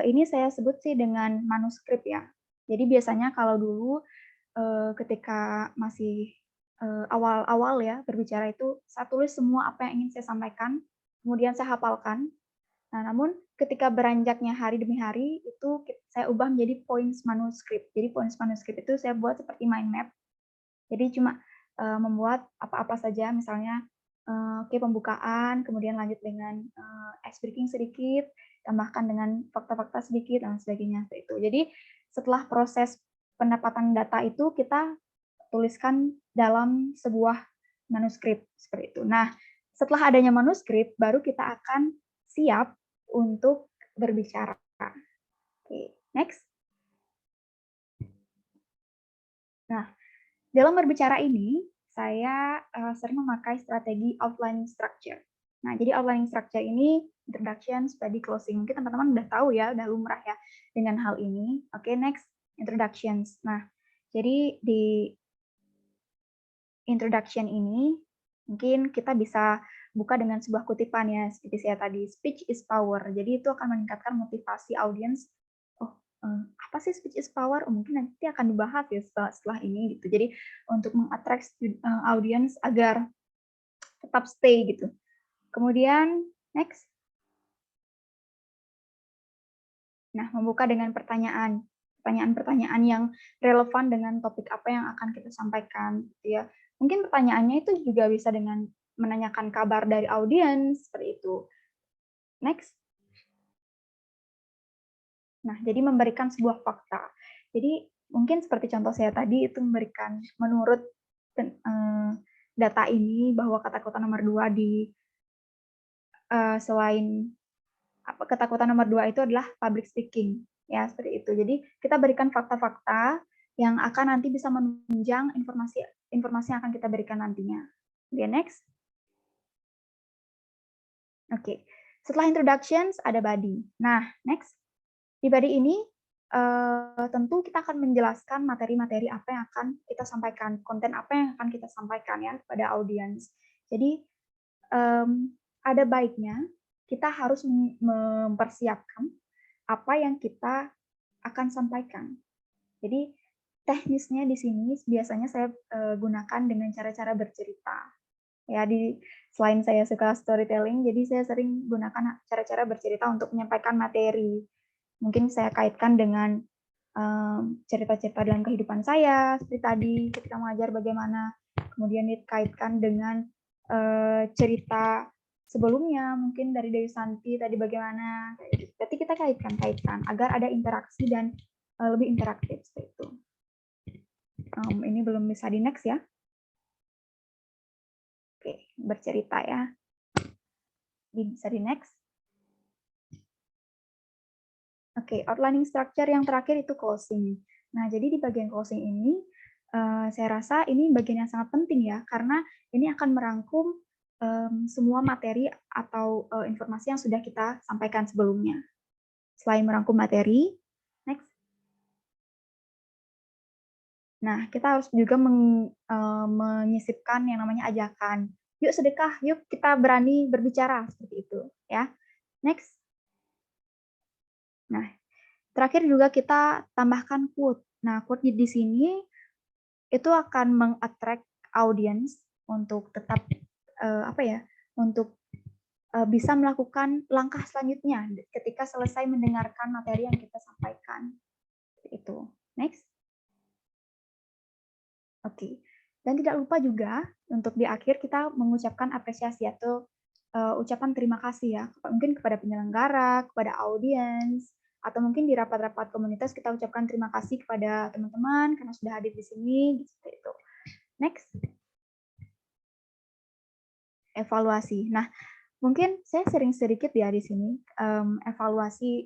ini saya sebut sih dengan manuskrip ya. Jadi biasanya kalau dulu ketika masih awal-awal ya berbicara itu, saya tulis semua apa yang ingin saya sampaikan, kemudian saya hafalkan. Nah, namun ketika beranjaknya hari demi hari, itu saya ubah menjadi points manuskrip. Jadi points manuskrip itu saya buat seperti mind map. Jadi cuma membuat apa-apa saja, misalnya pembukaan, kemudian lanjut dengan ice breaking sedikit, tambahkan dengan fakta-fakta sedikit, dan sebagainya. Itu. Jadi setelah proses pendapatan data itu, kita tuliskan dalam sebuah manuskrip seperti itu. Nah, setelah adanya manuskrip, baru kita akan siap untuk berbicara. Oke, next. Nah, dalam berbicara ini, saya sering memakai strategi outline structure. Nah, jadi outline structure ini, introduction, study, closing. Mungkin teman-teman udah tahu ya, udah lumrah ya dengan hal ini. Oke, next, introductions. Nah, jadi di introduction ini, mungkin kita bisa buka dengan sebuah kutipan ya, seperti saya tadi, speech is power. Jadi itu akan meningkatkan motivasi audiens. Oh, apa sih speech is power? Oh, mungkin nanti akan dibahas ya setelah ini gitu. Jadi untuk mengattract audiens agar tetap stay gitu. Kemudian next. Nah, membuka dengan pertanyaan-pertanyaan yang relevan dengan topik apa yang akan kita sampaikan gitu ya. Mungkin pertanyaannya itu juga bisa dengan menanyakan kabar dari audiens seperti itu. Next. Nah, jadi memberikan sebuah fakta. Jadi mungkin seperti contoh saya tadi itu memberikan menurut data ini bahwa ketakutan nomor 2 di selain ketakutan nomor 2 itu adalah public speaking ya, seperti itu. Jadi kita berikan fakta-fakta yang akan nanti bisa menunjang informasi yang akan kita berikan nantinya. Oke, next. Oke. Setelah introductions ada body. Nah, next. Di body ini tentu kita akan menjelaskan materi-materi apa yang akan kita sampaikan, konten apa yang akan kita sampaikan ya pada audiens. Jadi ada baiknya kita harus mempersiapkan apa yang kita akan sampaikan. Jadi teknisnya di sini biasanya saya gunakan dengan cara-cara bercerita. Ya, selain saya suka storytelling, jadi saya sering gunakan cara-cara bercerita untuk menyampaikan materi. Mungkin saya kaitkan dengan cerita-cerita dalam kehidupan saya, seperti tadi ketika mengajar bagaimana, kemudian dikaitkan dengan cerita sebelumnya, mungkin dari Dewi Santi tadi bagaimana. Berarti kita kaitkan agar ada interaksi dan lebih interaktif seperti itu. Ini belum bisa di next ya. Oke, bercerita ya. Bisa di next. Oke, outlining structure yang terakhir itu closing. Nah, jadi di bagian closing ini, saya rasa ini bagian yang sangat penting ya, karena ini akan merangkum semua materi atau informasi yang sudah kita sampaikan sebelumnya. Selain merangkum materi, next. Nah, kita harus juga menyisipkan yang namanya ajakan. Yuk sedekah, yuk kita berani berbicara, seperti itu. Ya. Next. Nah, terakhir juga kita tambahkan quote. Nah, quote di sini itu akan meng-attract audience untuk tetap untuk bisa melakukan langkah selanjutnya ketika selesai mendengarkan materi yang kita sampaikan. Itu. Next. Oke. Dan tidak lupa juga untuk di akhir kita mengucapkan apresiasi atau ucapan terima kasih ya, mungkin kepada penyelenggara, kepada audiens, atau mungkin di rapat-rapat komunitas kita ucapkan terima kasih kepada teman-teman karena sudah hadir di sini, seperti itu. Next. Evaluasi. Nah, mungkin saya sering sedikit ya di sini evaluasi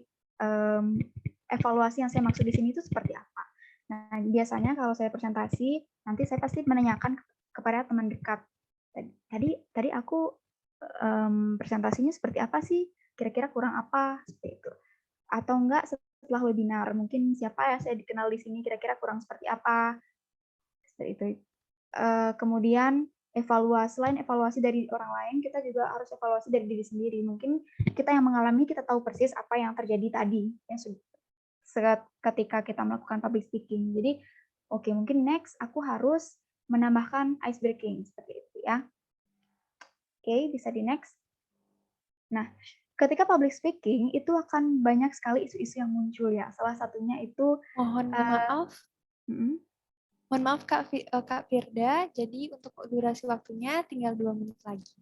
yang saya maksud di sini itu seperti apa. Nah, biasanya kalau saya presentasi, nanti saya pasti menanyakan kepada teman dekat. Tadi aku presentasinya seperti apa sih? Kira-kira kurang apa? Seperti itu. Atau enggak setelah webinar, mungkin siapa ya saya dikenal di sini, kira-kira kurang seperti apa? Seperti itu. Kemudian selain evaluasi dari orang lain, kita juga harus evaluasi dari diri sendiri. Mungkin kita yang mengalami, kita tahu persis apa yang terjadi tadi, ya, ketika kita melakukan public speaking. Jadi, oke, mungkin next aku harus menambahkan ice breaking, seperti itu ya. Oke, bisa di next. Nah, ketika public speaking itu akan banyak sekali isu-isu yang muncul ya. Salah satunya itu Mohon maaf Kak Firda, jadi untuk durasi waktunya tinggal 2 menit lagi.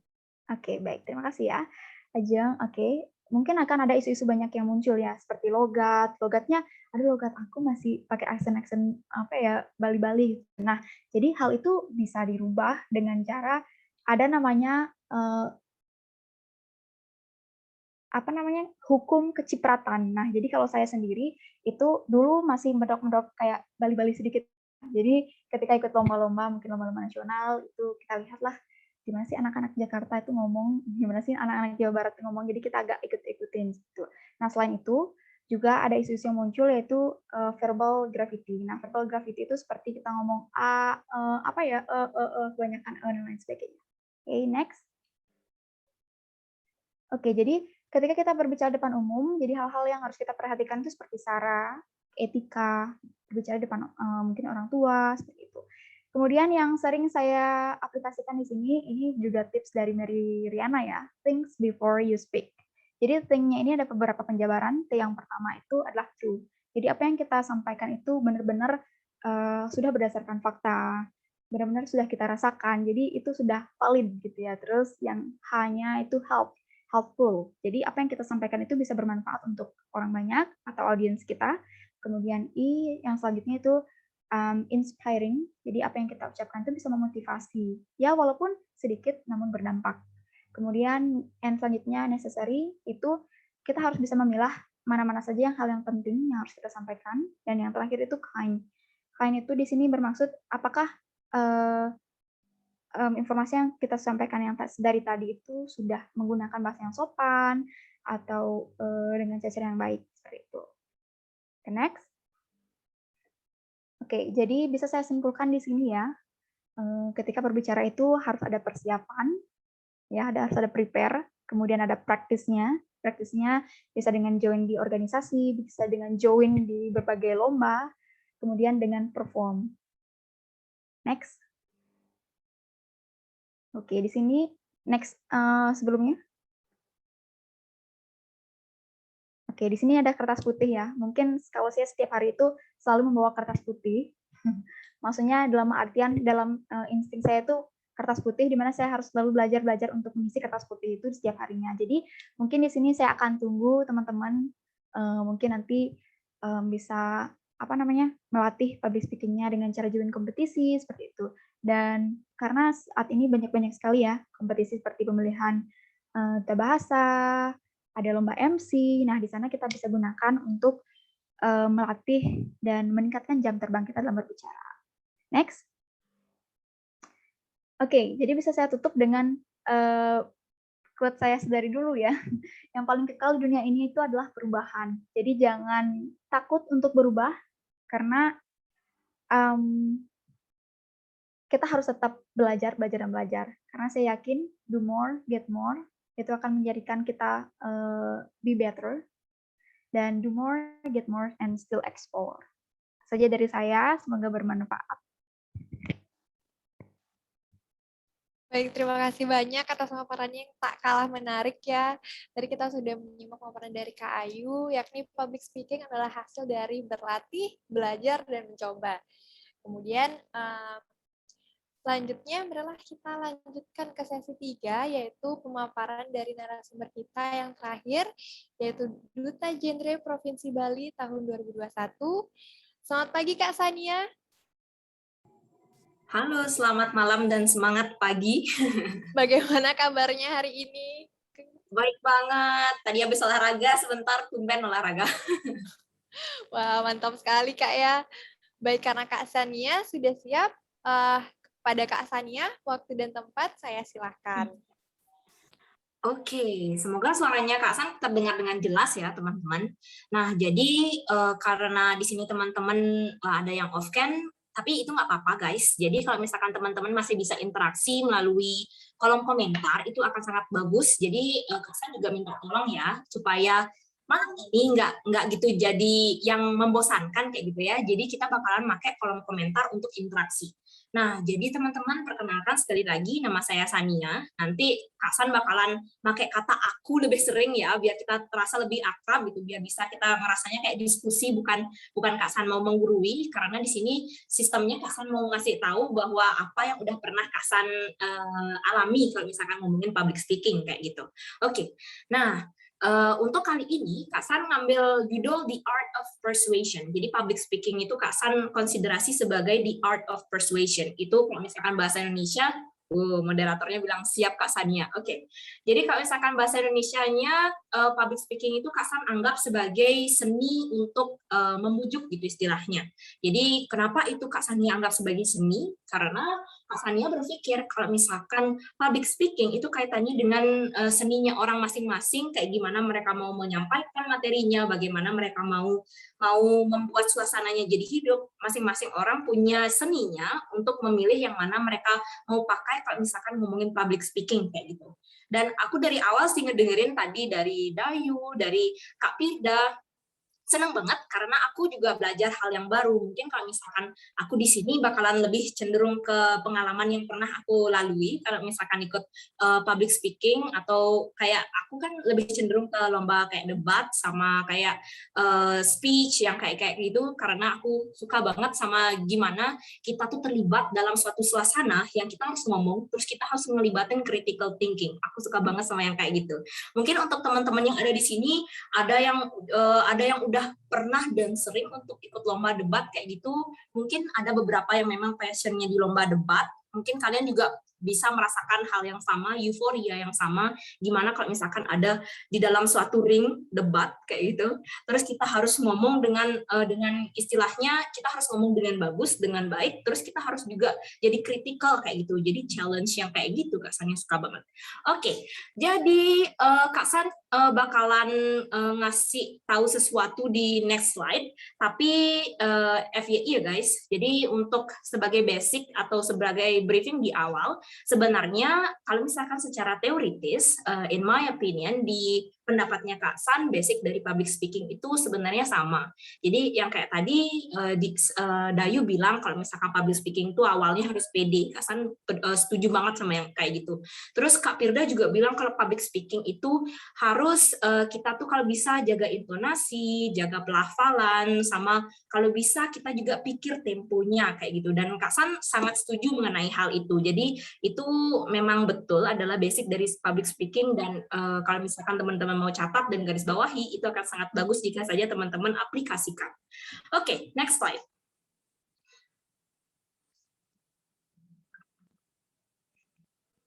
Oke, baik. Terima kasih ya, Ajeng. Oke, mungkin akan ada isu-isu banyak yang muncul ya, seperti logatnya, logat aku masih pakai accent apa ya, Bali-Bali. Nah, jadi hal itu bisa dirubah dengan cara ada namanya hukum kecipratan. Nah, jadi kalau saya sendiri itu dulu masih medok-medok kayak Bali-Bali sedikit. Jadi ketika ikut lomba-lomba, mungkin lomba-lomba nasional, itu kita lihatlah gimana sih anak-anak Jakarta itu ngomong, gimana sih anak-anak Jawa Barat itu ngomong, jadi kita agak ikut-ikutin gitu. Nah, selain itu juga ada isu-isu yang muncul yaitu verbal graffiti. Nah, verbal graffiti itu seperti kita ngomong kebanyakan dan lain sebagainya. Oke, next. Oke, jadi ketika kita berbicara depan umum, jadi hal-hal yang harus kita perhatikan itu seperti sara, etika, berbicara depan mungkin orang tua, seperti itu. Kemudian yang sering saya aplikasikan di sini, ini juga tips dari Mary Riana ya, think before you speak. Jadi think-nya ini ada beberapa penjabaran. Yang pertama itu adalah true. Jadi apa yang kita sampaikan itu benar-benar sudah berdasarkan fakta, benar-benar sudah kita rasakan. Jadi itu sudah valid gitu ya. Terus yang hanya itu helpful. Jadi apa yang kita sampaikan itu bisa bermanfaat untuk orang banyak atau audiens kita. Kemudian yang selanjutnya itu inspiring. Jadi apa yang kita ucapkan itu bisa memotivasi. Ya walaupun sedikit namun berdampak. Kemudian yang selanjutnya necessary, itu kita harus bisa memilah mana-mana saja hal yang penting yang harus kita sampaikan. Dan yang terakhir itu kind. Kind itu di sini bermaksud apakah informasi yang kita sampaikan yang dari tadi itu sudah menggunakan bahasa yang sopan atau dengan cara yang baik, seperti itu. Next. Oke, jadi bisa saya simpulkan di sini ya, ketika berbicara itu harus ada persiapan, ya, harus ada prepare, kemudian ada praktisnya, praktisnya bisa dengan join di organisasi, bisa dengan join di berbagai lomba, kemudian dengan perform. Next. Oke, di sini next sebelumnya. Oke, di sini ada kertas putih ya. Mungkin kalau saya setiap hari itu selalu membawa kertas putih. Maksudnya dalam artian dalam insting saya itu kertas putih di mana saya harus selalu belajar untuk mengisi kertas putih itu setiap harinya. Jadi mungkin di sini saya akan tunggu teman-teman mungkin nanti bisa melatih public speaking-nya dengan cara join kompetisi seperti itu. Dan karena saat ini banyak sekali ya kompetisi seperti pemilihan duta bahasa, ada lomba MC. Nah, di sana kita bisa gunakan untuk melatih dan meningkatkan jam terbang kita dalam berbicara. Next. Oke, jadi bisa saya tutup dengan quote saya dari dulu ya. Yang paling kekal di dunia ini itu adalah perubahan. Jadi jangan takut untuk berubah, karena kita harus tetap belajar. Karena saya yakin do more, get more, itu akan menjadikan kita be better. Dan do more, get more, and still explore. Saja dari saya, semoga bermanfaat. Baik, terima kasih banyak atas paparannya yang tak kalah menarik ya. Tadi kita sudah menyimak paparan dari Kak Ayu, yakni public speaking adalah hasil dari berlatih, belajar, dan mencoba. Kemudian selanjutnya marilah kita lanjutkan ke sesi 3, yaitu pemaparan dari narasumber kita yang terakhir, yaitu Duta Genre Provinsi Bali tahun 2021. Selamat pagi Kak Sania. Halo, selamat malam dan semangat pagi. Bagaimana kabarnya hari ini? Baik banget. Tadi habis olahraga, sebentar tumben olahraga. Wah, mantap sekali Kak ya. Baik, karena Kak Sania sudah siap, pada Kak Sania, waktu dan tempat saya silahkan. Oke, semoga suaranya Kak San terdengar dengan jelas ya teman-teman. Nah, jadi karena di sini teman-teman ada yang off-cam, tapi itu nggak apa-apa guys. Jadi kalau misalkan teman-teman masih bisa interaksi melalui kolom komentar, itu akan sangat bagus. Jadi Kak San juga minta tolong ya, supaya malam ini nggak gitu jadi yang membosankan kayak gitu ya. Jadi kita bakalan pakai kolom komentar untuk interaksi. Nah, jadi teman-teman perkenalkan sekali lagi, nama saya Sania. Nanti Kak San bakalan pakai kata aku lebih sering ya, biar kita terasa lebih akrab gitu, biar bisa kita ngerasanya kayak diskusi, bukan Kak San mau menggurui, karena di sini sistemnya Kak San mau ngasih tahu bahwa apa yang udah pernah Kak San alami kalau misalkan ngomongin public speaking kayak gitu. Oke. Nah, untuk kali ini Kak San ngambil judul The Art of Persuasion. Jadi public speaking itu Kak San konsiderasi sebagai the art of persuasion. Itu kalau misalkan bahasa Indonesia, moderatornya bilang siap Kak Sania. Oke. Jadi kalau misalkan bahasa Indonesianya public speaking itu Kak San anggap sebagai seni untuk membujuk gitu istilahnya. Jadi kenapa itu Kak Sania anggap sebagai seni? Karena Kak Sania berpikir kalau misalkan public speaking itu kaitannya dengan seninya orang masing-masing, kayak gimana mereka mau menyampaikan materinya, bagaimana mereka mau membuat suasananya jadi hidup. Masing-masing orang punya seninya untuk memilih yang mana mereka mau pakai kalau misalkan ngomongin public speaking kayak gitu. Dan aku dari awal sih ngedengerin tadi dari Dayu, dari Kak Pirda, senang banget karena aku juga belajar hal yang baru. Mungkin kalau misalkan aku di sini bakalan lebih cenderung ke pengalaman yang pernah aku lalui kalau misalkan ikut public speaking, atau kayak aku kan lebih cenderung ke lomba kayak debat sama kayak speech yang kayak gitu, karena aku suka banget sama gimana kita tuh terlibat dalam suatu suasana yang kita harus ngomong, terus kita harus ngelibatin critical thinking. Aku suka banget sama yang kayak gitu. Mungkin untuk teman-teman yang ada di sini ada yang udah pernah dan sering untuk ikut lomba debat kayak gitu. Mungkin ada beberapa yang memang passionnya di lomba debat. Mungkin kalian juga bisa merasakan hal yang sama, euforia yang sama, gimana kalau misalkan ada di dalam suatu ring debat kayak gitu. Terus kita harus ngomong dengan istilahnya, kita harus ngomong dengan bagus, dengan baik, terus kita harus juga jadi critical kayak gitu. Jadi challenge yang kayak gitu Kak San yang suka banget. Oke, jadi Kak San bakalan ngasih tahu sesuatu di next slide, tapi FYI ya guys, jadi untuk sebagai basic atau sebagai briefing di awal, sebenarnya kalau misalkan secara teoritis, in my opinion, di pendapatnya Kak San, basic dari public speaking itu sebenarnya sama. Jadi yang kayak tadi Dayu bilang kalau misalkan public speaking itu awalnya harus pede. Kak San setuju banget sama yang kayak gitu. Terus Kak Firda juga bilang kalau public speaking itu harus kita tuh kalau bisa jaga intonasi, jaga pelafalan, sama kalau bisa kita juga pikir temponya kayak gitu. Dan Kak San sangat setuju mengenai hal itu. Jadi itu memang betul adalah basic dari public speaking, dan kalau misalkan teman-teman mau catat dan garis bawahi, itu akan sangat bagus jika saja teman-teman aplikasikan. Oke, next slide.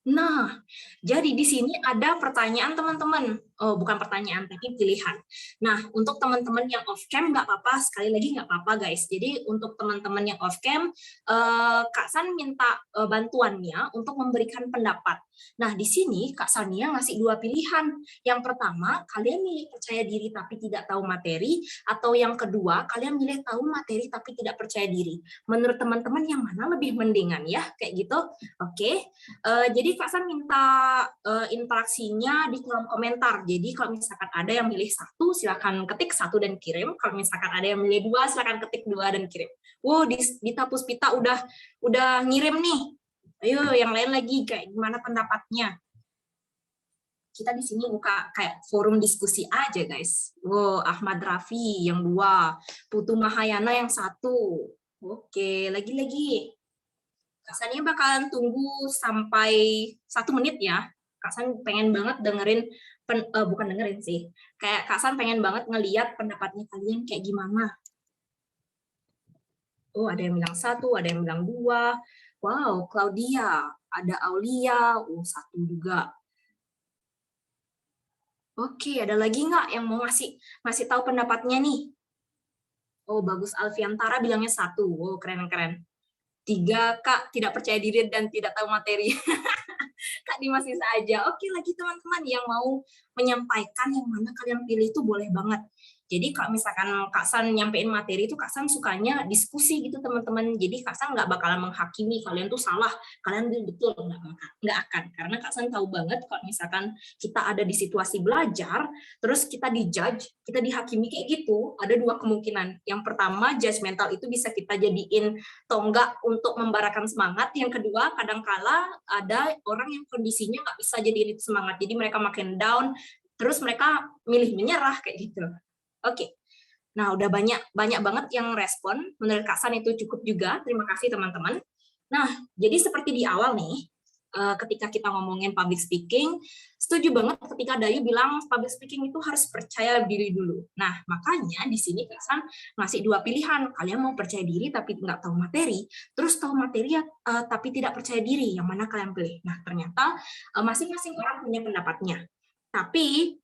Nah, jadi di sini ada pertanyaan teman-teman. Oh, bukan pertanyaan, tapi pilihan. Nah, untuk teman-teman yang off-cam nggak apa-apa, sekali lagi nggak apa-apa guys. Jadi untuk teman-teman yang off-cam, Kak San minta bantuannya untuk memberikan pendapat. Nah, di sini Kak Sania ngasih dua pilihan. Yang pertama, kalian milih percaya diri tapi tidak tahu materi, atau yang kedua, kalian milih tahu materi tapi tidak percaya diri. Menurut teman-teman yang mana lebih mendingan ya? Kayak gitu. Oke. Jadi Kak San minta interaksinya di kolom komentar. Jadi kalau misalkan ada yang milih satu, silakan ketik satu dan kirim. Kalau misalkan ada yang milih dua, silakan ketik dua dan kirim. Wow, Dita Puspita udah ngirim nih. Ayo, yang lain lagi kayak gimana pendapatnya? Kita di sini buka kayak forum diskusi aja, guys. Wow, Ahmad Rafi yang dua, Putu Mahayana yang satu. Oke, lagi-lagi. Kak Sannya bakalan tunggu sampai 1 menit ya. Kak San pengen banget dengerin, bukan dengerin sih, kayak Kak San pengen banget ngeliat pendapatnya kalian kayak gimana. Oh, ada yang bilang 1, ada yang bilang 2. Wow, Claudia, ada Aulia, satu juga. Oke, ada lagi nggak yang mau ngasih tahu pendapatnya nih? Oh, bagus, Alfiantara bilangnya 1. Oh, keren-keren. 3, Kak, tidak percaya diri dan tidak tahu materi. Kak Dimas bisa aja. Oke, lagi teman-teman yang mau menyampaikan yang mana kalian pilih itu boleh banget. Jadi kalau misalkan Kak San nyampein materi itu, Kak San sukanya diskusi gitu teman-teman. Jadi Kak San nggak bakalan menghakimi kalian tuh salah, kalian betul, nggak akan. Karena Kak San tahu banget kalau misalkan kita ada di situasi belajar, terus kita dijudge, kita dihakimi kayak gitu, ada 2 kemungkinan. Yang pertama, judgmental itu bisa kita jadiin tonggak untuk membarakan semangat. Yang kedua, kadangkala ada orang yang kondisinya nggak bisa jadiin itu semangat. Jadi mereka makin down, terus mereka milih menyerah kayak gitu. Oke, nah udah banyak banget yang respon. Menurut Kak San itu cukup juga. Terima kasih teman-teman. Nah, jadi seperti di awal nih, ketika kita ngomongin public speaking, setuju banget ketika Dayu bilang public speaking itu harus percaya diri dulu. Nah, makanya di sini Kak San ngasih 2 pilihan. Kalian mau percaya diri tapi nggak tahu materi, terus tahu materi tapi tidak percaya diri. Yang mana kalian pilih? Nah, ternyata masing-masing orang punya pendapatnya. Tapi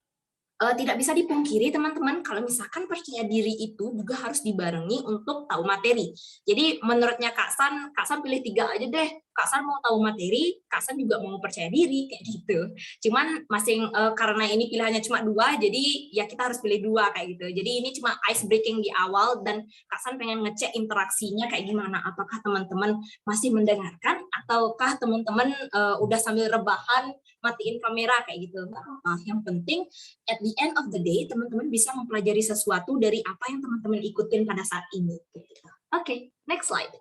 tidak bisa dipungkiri teman-teman kalau misalkan percaya diri itu juga harus dibarengi untuk tahu materi. Jadi menurutnya Kak San pilih 3 aja deh. Kak San mau tahu materi, Kak San juga mau percaya diri kayak gitu. Cuman karena ini pilihannya cuma 2, jadi ya kita harus pilih 2 kayak gitu. Jadi ini cuma ice breaking di awal, dan Kak San pengen ngecek interaksinya kayak gimana. Apakah teman-teman masih mendengarkan ataukah teman-teman udah sambil rebahan matiin kamera kayak gitu. Yang penting at the end of the day, teman-teman bisa mempelajari sesuatu dari apa yang teman-teman ikutin pada saat ini. Oke, next slide.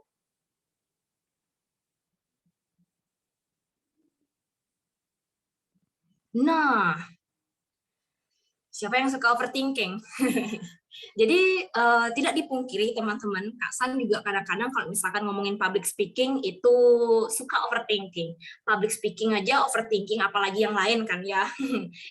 Nah, siapa yang suka overthinking? Jadi tidak dipungkiri teman-teman, Kak San juga kadang-kadang kalau misalkan ngomongin public speaking itu suka overthinking. Public speaking aja overthinking, apalagi yang lain kan ya.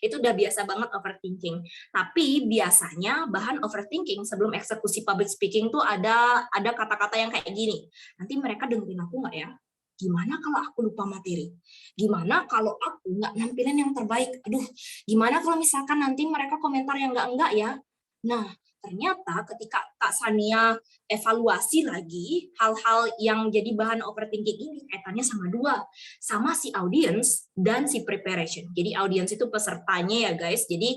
Itu udah biasa banget overthinking. Tapi biasanya bahan overthinking sebelum eksekusi public speaking tuh ada kata-kata yang kayak gini. Nanti mereka dengerin aku nggak ya? Gimana kalau aku lupa materi? Gimana kalau aku nggak nampilin yang terbaik? Aduh, gimana kalau misalkan nanti mereka komentar yang enggak ya? Nah, ternyata ketika Kak Sania evaluasi lagi hal-hal yang jadi bahan overthinking ini kaitannya sama si audience dan si preparation. Jadi audience itu pesertanya ya guys. Jadi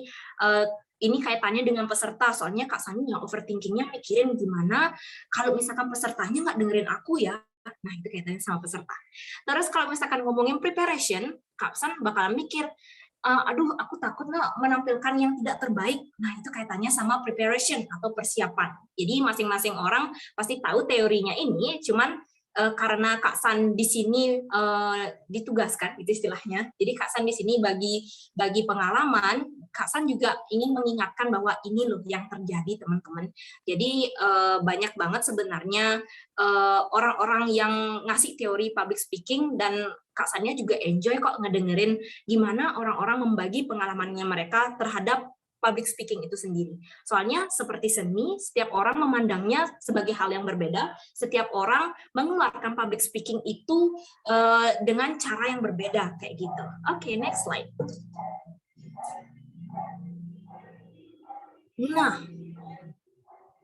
ini kaitannya dengan peserta, soalnya Kak Sania overthinkingnya mikirin gimana kalau misalkan pesertanya nggak dengerin aku ya. Nah, itu kaitannya sama peserta. Terus kalau misalkan ngomongin preparation, Kak San bakalan mikir, aduh aku takut menampilkan yang tidak terbaik. Nah itu kaitannya sama preparation atau persiapan. Jadi masing-masing orang pasti tahu teorinya ini, cuman karena Kak San di sini ditugaskan itu istilahnya. Jadi Kak San di sini bagi pengalaman, Kak San juga ingin mengingatkan bahwa ini loh yang terjadi teman-teman. Jadi banyak banget sebenarnya orang-orang yang ngasih teori public speaking, dan Kak Sannya juga enjoy kok ngedengerin gimana orang-orang membagi pengalamannya mereka terhadap public speaking itu sendiri. Soalnya seperti seni, setiap orang memandangnya sebagai hal yang berbeda, setiap orang mengeluarkan public speaking itu dengan cara yang berbeda, kayak gitu. Oke, next slide.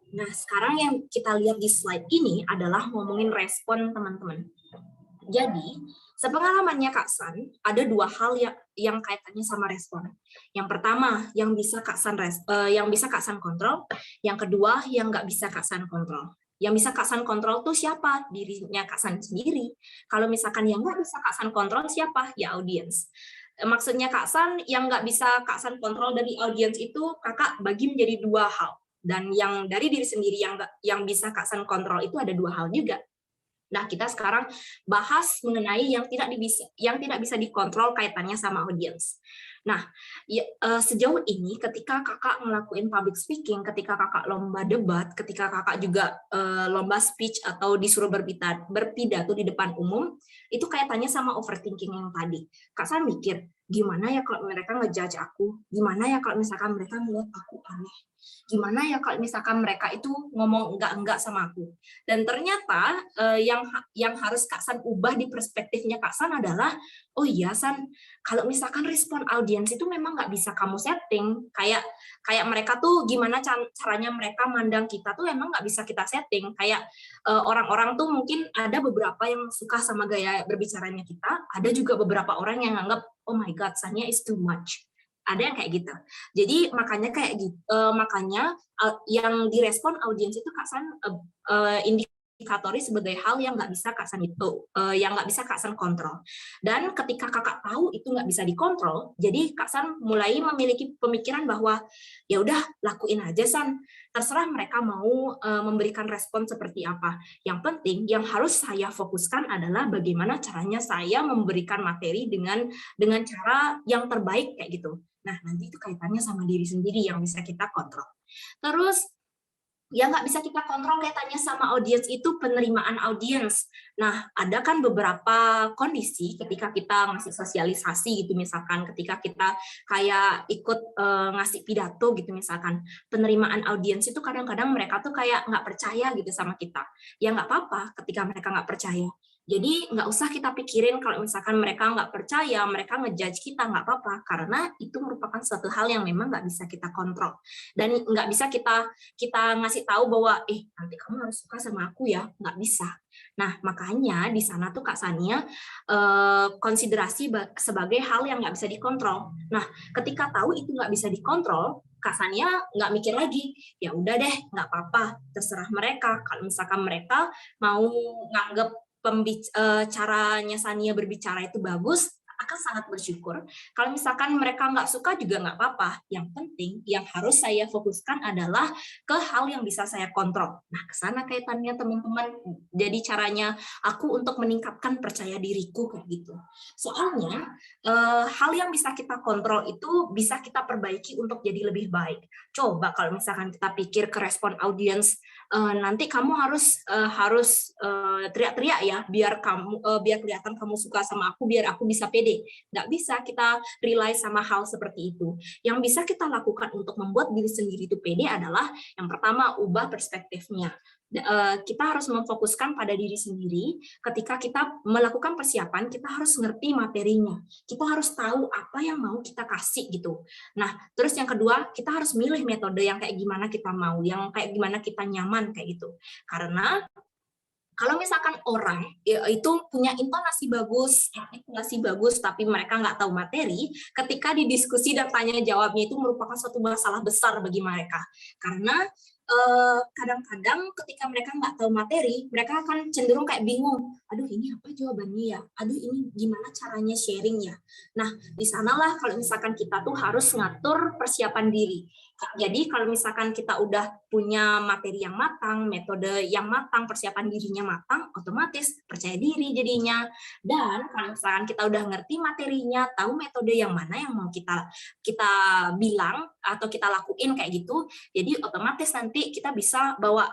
Nah, sekarang yang kita lihat di slide ini adalah ngomongin respon teman-teman. Jadi, sepengalamannya Kak San, ada dua hal yang kaitannya sama respon. Yang pertama, yang bisa Kak San kontrol. Yang kedua, yang nggak bisa Kak San kontrol. Yang bisa Kak San kontrol tuh siapa? Dirinya Kak San sendiri. Kalau misalkan yang nggak bisa Kak San kontrol siapa? Ya audiens. Maksudnya Kak San, yang nggak bisa Kak San kontrol dari audiens itu Kakak bagi menjadi dua hal. Dan yang dari diri sendiri yang bisa Kak San kontrol itu ada dua hal juga. Nah, kita sekarang bahas mengenai yang tidak bisa dikontrol kaitannya sama audiens. Nah, sejauh ini ketika Kakak ngelakuin public speaking, ketika Kakak lomba debat, ketika Kakak juga lomba speech atau disuruh berpidato di depan umum, itu kaitannya sama overthinking yang tadi. Kak San mikir, gimana ya kalau mereka ngejudge aku? Gimana ya kalau misalkan mereka melihat aku aneh? Gimana ya kalau misalkan mereka itu ngomong enggak sama aku? Dan ternyata yang harus Kak San ubah di perspektifnya Kak San adalah, oh iya San, kalau misalkan respon audiens itu memang nggak bisa kamu setting, kayak mereka tuh gimana caranya mereka mandang kita tuh emang nggak bisa kita setting. Kayak orang-orang tuh mungkin ada beberapa yang suka sama gaya berbicaranya kita, ada juga beberapa orang yang nganggap, oh my god, Sannya is too much. Ada yang kayak gitu. Jadi makanya yang direspon audiens itu Kak San indikatori sebagai hal yang nggak bisa Kak San kontrol. Dan ketika Kakak tahu itu nggak bisa dikontrol, jadi Kak San mulai memiliki pemikiran bahwa ya udah lakuin aja San, terserah mereka mau memberikan respon seperti apa. Yang penting yang harus saya fokuskan adalah bagaimana caranya saya memberikan materi dengan cara yang terbaik kayak gitu. Nah, nanti itu kaitannya sama diri sendiri yang bisa kita kontrol. Terus yang nggak bisa kita kontrol kaitannya sama audiens itu penerimaan audiens. Nah, ada kan beberapa kondisi ketika kita ngasih sosialisasi gitu, misalkan ketika kita kayak ikut ngasih pidato gitu misalkan, penerimaan audiens itu kadang-kadang mereka tuh kayak nggak percaya gitu sama kita. Ya nggak apa-apa ketika mereka nggak percaya. Jadi nggak usah kita pikirin kalau misalkan mereka nggak percaya, mereka ngejudge kita, nggak apa-apa, karena itu merupakan suatu hal yang memang nggak bisa kita kontrol. Dan nggak bisa kita ngasih tahu bahwa, nanti kamu harus suka sama aku ya, nggak bisa. Nah, makanya di sana tuh Kak Sania konsiderasi sebagai hal yang nggak bisa dikontrol. Nah, ketika tahu itu nggak bisa dikontrol, Kak Sania nggak mikir lagi, ya udah deh, nggak apa-apa, terserah mereka. Kalau misalkan mereka mau nganggep caranya Sania berbicara itu bagus, akan sangat bersyukur. Kalau misalkan mereka nggak suka juga nggak apa-apa. Yang penting, yang harus saya fokuskan adalah ke hal yang bisa saya kontrol. Nah, ke sana kaitannya teman-teman. Jadi caranya aku untuk meningkatkan percaya diriku kayak gitu. Soalnya, hal yang bisa kita kontrol itu bisa kita perbaiki untuk jadi lebih baik. Coba kalau misalkan kita pikir ke respon audiens, nanti kamu harus teriak-teriak ya, biar kelihatan kamu suka sama aku, biar aku bisa pede. Nggak bisa kita rely sama hal seperti itu. Yang bisa kita lakukan untuk membuat diri sendiri itu pede adalah yang pertama, ubah perspektifnya. Kita harus memfokuskan pada diri sendiri. Ketika kita melakukan persiapan, kita harus ngerti materinya. Kita harus tahu apa yang mau kita kasih gitu. Nah, terus yang kedua, kita harus milih metode yang kayak gimana kita mau, yang kayak gimana kita nyaman kayak gitu. Karena kalau misalkan orang itu punya intonasi bagus, artikulasi bagus, tapi mereka nggak tahu materi, ketika didiskusi dan tanya jawabnya itu merupakan suatu masalah besar bagi mereka. Karena kadang-kadang ketika mereka nggak tahu materi, mereka akan cenderung kayak bingung. Aduh, ini apa jawabannya ya? Aduh, ini gimana caranya sharing ya? Nah, di sanalah kalau misalkan kita tuh harus ngatur persiapan diri. Jadi kalau misalkan kita udah punya materi yang matang, metode yang matang, persiapan dirinya matang, otomatis percaya diri jadinya. Dan kalau misalkan kita udah ngerti materinya, tahu metode yang mana yang mau kita bilang atau kita lakuin kayak gitu, jadi otomatis nanti kita bisa bawa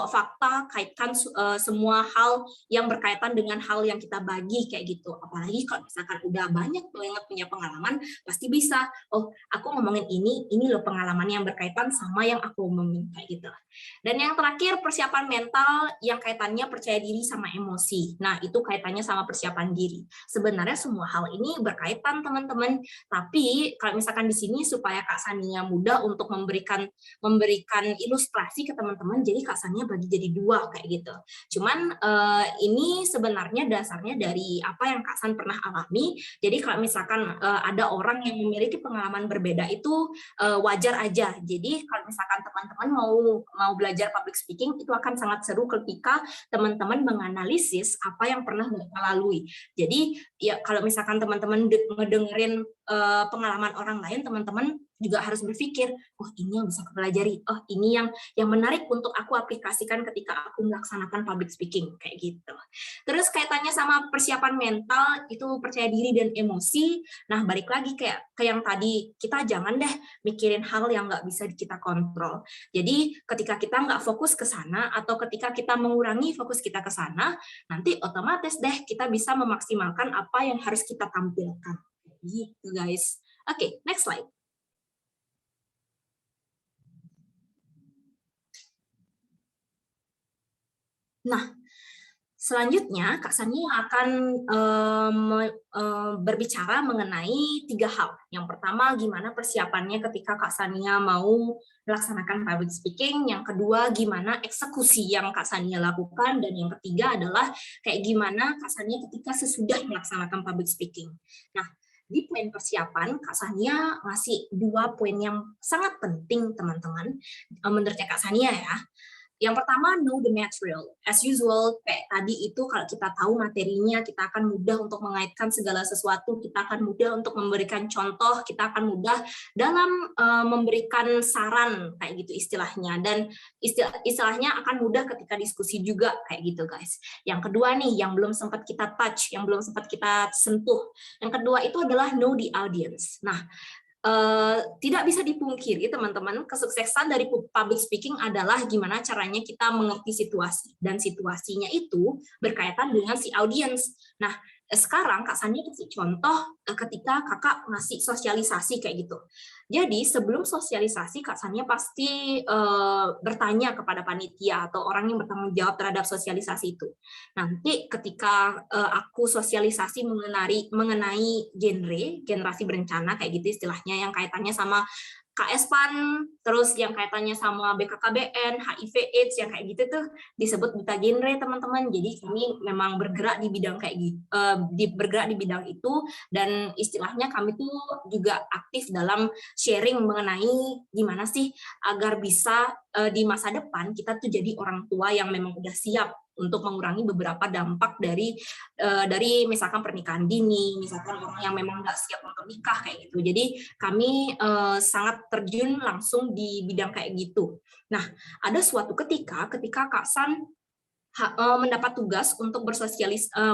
fakta, kaitkan semua hal yang berkaitan dengan hal yang kita bagi kayak gitu. Apalagi kalau misalkan udah banyak banget punya pengalaman, pasti bisa. Oh, aku ngomongin ini loh pengalaman yang berkaitan sama yang aku omongin kayak gitu. Dan yang terakhir, persiapan mental yang kaitannya percaya diri sama emosi. Nah, itu kaitannya sama persiapan diri. Sebenarnya semua hal ini berkaitan, teman-teman. Tapi kalau misalkan di sini supaya Kak Sania mudah untuk memberikan ilustrasi ke teman-teman, jadi Kak Sania bagi jadi 2 kayak gitu. Cuman ini sebenarnya dasarnya dari apa yang Kak San pernah alami. Jadi kalau misalkan ada orang yang memiliki pengalaman berbeda itu wajar aja. Jadi kalau misalkan teman-teman mau belajar public speaking, itu akan sangat seru ketika teman-teman menganalisis apa yang pernah mereka lalui. Jadi ya kalau misalkan teman-teman ngedengerin pengalaman orang lain, teman-teman juga harus berpikir, oh ini yang bisa aku pelajari, oh ini yang menarik untuk aku aplikasikan ketika aku melaksanakan public speaking kayak gitu. Terus kaitannya sama persiapan mental itu percaya diri dan emosi. Nah, balik lagi kayak yang tadi, kita jangan deh mikirin hal yang nggak bisa kita kontrol. Jadi ketika kita nggak fokus ke sana atau ketika kita mengurangi fokus kita ke sana, nanti otomatis deh kita bisa memaksimalkan apa yang harus kita tampilkan. Gitu guys. Oke, next slide. Nah, selanjutnya Kak Sania akan berbicara mengenai 3 hal. Yang pertama, gimana persiapannya ketika Kak Sania mau melaksanakan public speaking. Yang kedua, gimana eksekusi yang Kak Sania lakukan. Dan yang ketiga adalah kayak gimana Kak Sania ketika sesudah melaksanakan public speaking. Nah, di poin persiapan, Kak Sania ngasih 2 poin yang sangat penting, teman-teman. Menurutnya Kak Sania ya. Yang pertama, know the material. As usual, kayak tadi itu kalau kita tahu materinya, kita akan mudah untuk mengaitkan segala sesuatu, kita akan mudah untuk memberikan contoh, kita akan mudah dalam memberikan saran, kayak gitu istilahnya. Dan istilahnya akan mudah ketika diskusi juga, kayak gitu guys. Yang kedua nih, yang belum sempat kita touch, yang belum sempat kita sentuh. Yang kedua itu adalah know the audience. Nah, tidak bisa dipungkiri teman-teman, kesuksesan dari public speaking adalah gimana caranya kita mengerti situasi, dan situasinya itu berkaitan dengan si audiens. Nah, sekarang Kak Sania kasih contoh ketika kakak ngasih sosialisasi kayak gitu. Jadi sebelum sosialisasi Kak Sania pasti bertanya kepada panitia atau orang yang bertanggung jawab terhadap sosialisasi itu. Nanti ketika aku sosialisasi mengenai generasi berencana kayak gitu istilahnya, yang kaitannya sama KS-PAN, terus yang kaitannya sama BKKBN, HIV AIDS, yang kayak gitu tuh disebut duta genre, teman-teman. Jadi kami memang bergerak di bidang kayak gitu, bergerak di bidang itu, dan istilahnya kami tuh juga aktif dalam sharing mengenai gimana sih agar bisa di masa depan kita tuh jadi orang tua yang memang udah siap untuk mengurangi beberapa dampak dari misalkan pernikahan dini, misalkan orang yang memang nggak siap untuk nikah kayak gitu. Jadi kami sangat terjun langsung di bidang kayak gitu. Nah, ada suatu ketika Kak San mendapat tugas untuk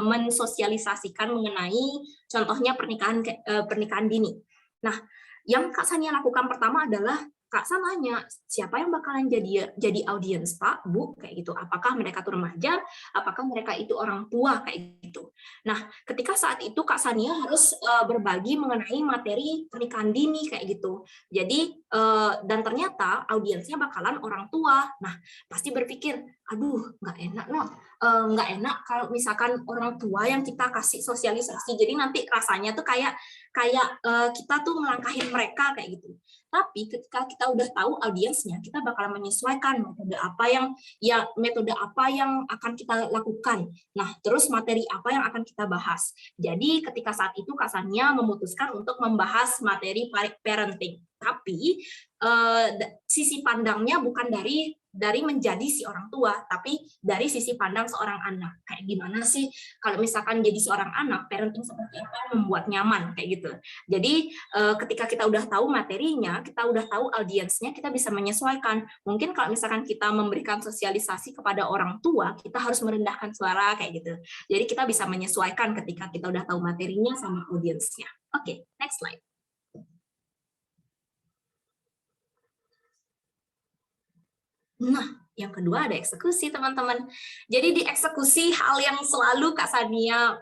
mensosialisasikan mengenai contohnya pernikahan dini. Nah, yang Kak Sania lakukan pertama adalah Kak San nanya, siapa yang bakalan jadi audiens Pak, Bu, kayak gitu. Apakah mereka tuh remaja, apakah mereka itu orang tua, kayak gitu. Nah, ketika saat itu Kak Sania harus berbagi mengenai materi pernikahan dini, kayak gitu. Jadi, dan ternyata audiensnya bakalan orang tua. Nah, pasti berpikir, aduh, nggak enak, no. Nggak enak kalau misalkan orang tua yang kita kasih sosialisasi. Jadi nanti rasanya tuh kayak kita tuh melangkahin mereka, kayak gitu. Tapi ketika kita udah tahu audiensnya, kita bakalan menyesuaikan metode apa yang akan kita lakukan. Nah, terus materi apa yang akan kita bahas. Jadi ketika saat itu Kak Sania memutuskan untuk membahas materi parenting. Tapi sisi pandangnya bukan dari menjadi si orang tua, tapi dari sisi pandang seorang anak. Kayak gimana sih kalau misalkan jadi seorang anak, parenting seperti apa yang membuat nyaman kayak gitu. Jadi ketika kita udah tahu materinya, kita udah tahu audiensnya, kita bisa menyesuaikan. Mungkin kalau misalkan kita memberikan sosialisasi kepada orang tua, kita harus merendahkan suara kayak gitu. Jadi kita bisa menyesuaikan ketika kita udah tahu materinya sama audiensnya. Oke, next slide. Nah, yang kedua ada eksekusi, teman-teman. Jadi di eksekusi, hal yang selalu Kak Sania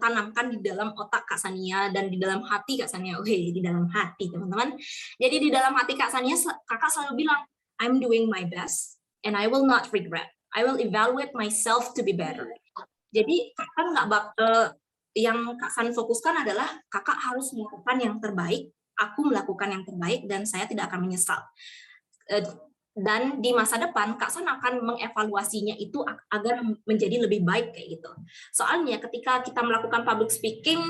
tanamkan di dalam otak Kak Sania dan di dalam hati Kak Sania. Oke, di dalam hati, teman-teman. Jadi di dalam hati Kak Sania, Kakak selalu bilang, I'm doing my best and I will not regret. I will evaluate myself to be better. Jadi Kakak nggak yang Kak San fokuskan adalah Kakak harus melakukan yang terbaik, aku melakukan yang terbaik dan saya tidak akan menyesal. Dan di masa depan Kak San akan mengevaluasinya itu agar menjadi lebih baik kayak gitu. Soalnya ketika kita melakukan public speaking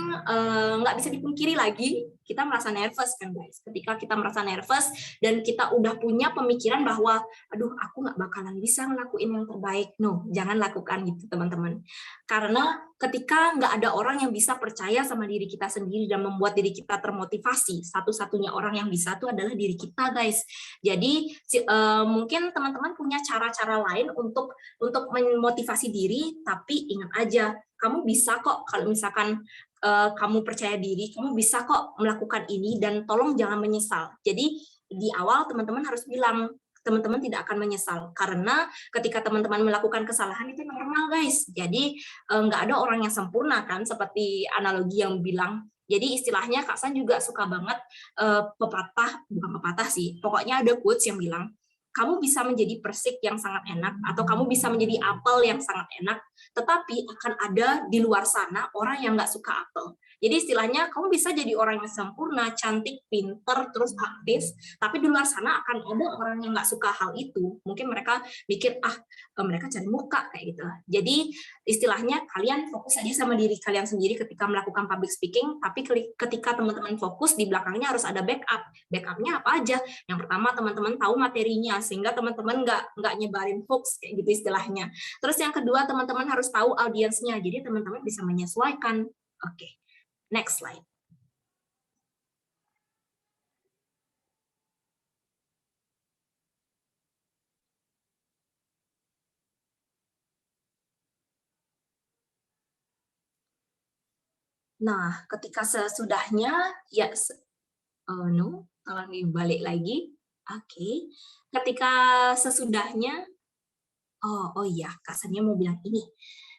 nggak bisa dipungkiri lagi kita merasa nervous kan guys. Ketika kita merasa nervous dan kita udah punya pemikiran bahwa aduh aku nggak bakalan bisa ngelakuin yang terbaik. No, jangan lakukan gitu teman-teman. Karena ketika nggak ada orang yang bisa percaya sama diri kita sendiri dan membuat diri kita termotivasi, satu-satunya orang yang bisa itu adalah diri kita guys. Jadi mungkin teman-teman punya cara-cara lain untuk memotivasi diri, tapi ingat aja kamu bisa kok kalau misalkan kamu percaya diri, kamu bisa kok melakukan ini dan tolong jangan menyesal. Jadi di awal teman-teman harus bilang teman-teman tidak akan menyesal karena ketika teman-teman melakukan kesalahan itu normal guys. Jadi nggak ada orang yang sempurna kan, seperti analogi yang bilang. Jadi istilahnya Kak San juga suka banget bukan pepatah sih, pokoknya ada quotes yang bilang kamu bisa menjadi persik yang sangat enak atau kamu bisa menjadi apel yang sangat enak, tetapi akan ada di luar sana orang yang nggak suka apel. Jadi istilahnya kamu bisa jadi orang yang sempurna, cantik, pinter, terus aktif, tapi di luar sana akan ada orang yang nggak suka hal itu. Mungkin mereka mikir, mereka cari muka kayak gitu. Jadi istilahnya kalian fokus aja sama diri kalian sendiri ketika melakukan public speaking, tapi ketika teman-teman fokus, di belakangnya harus ada backup. Backupnya apa aja? Yang pertama teman-teman tahu materinya, sehingga teman-teman nggak nyebarin hoax kayak gitu istilahnya. Terus yang kedua teman-teman harus tahu audiensnya, jadi teman-teman bisa menyesuaikan. Oke. Next slide. Nah, ketika sesudahnya, ya, no, tolong dibalik lagi. Oke. Ketika sesudahnya, oh iya, Kak Sania mau bilang ini.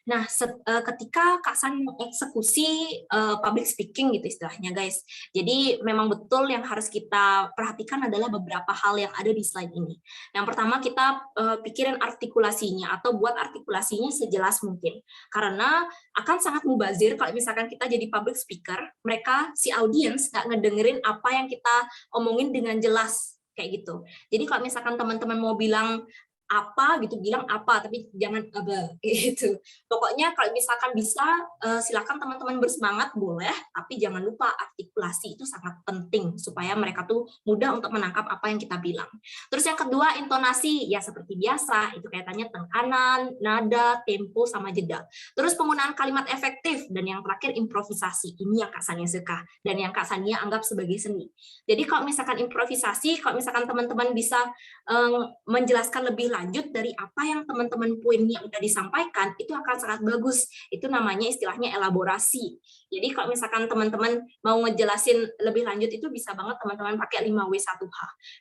Nah, ketika Kak San mengeksekusi public speaking gitu istilahnya guys. Jadi memang betul yang harus kita perhatikan adalah beberapa hal yang ada di slide ini. Yang pertama kita pikirin artikulasinya atau buat artikulasinya sejelas mungkin. Karena akan sangat mubazir kalau misalkan kita jadi public speaker, mereka si audience nggak ngedengerin apa yang kita omongin dengan jelas kayak gitu. Jadi kalau misalkan teman-teman mau bilang apa gitu, bilang apa tapi jangan apa gitu. Pokoknya kalau misalkan bisa silakan teman-teman bersemangat boleh, tapi jangan lupa artikulasi itu sangat penting supaya mereka tuh mudah untuk menangkap apa yang kita bilang. Terus yang kedua intonasi, ya seperti biasa itu kaitannya tekanan, nada, tempo sama jeda. Terus penggunaan kalimat efektif dan yang terakhir improvisasi. Ini yang Kak Sania suka dan yang Kak Sania anggap sebagai seni. Jadi kalau misalkan improvisasi, kalau misalkan teman-teman bisa menjelaskan lebih lanjut dari apa yang teman-teman poinnya udah disampaikan, itu akan sangat bagus. Itu namanya istilahnya elaborasi. Jadi kalau misalkan teman-teman mau ngejelasin lebih lanjut itu bisa banget teman-teman pakai 5W1H.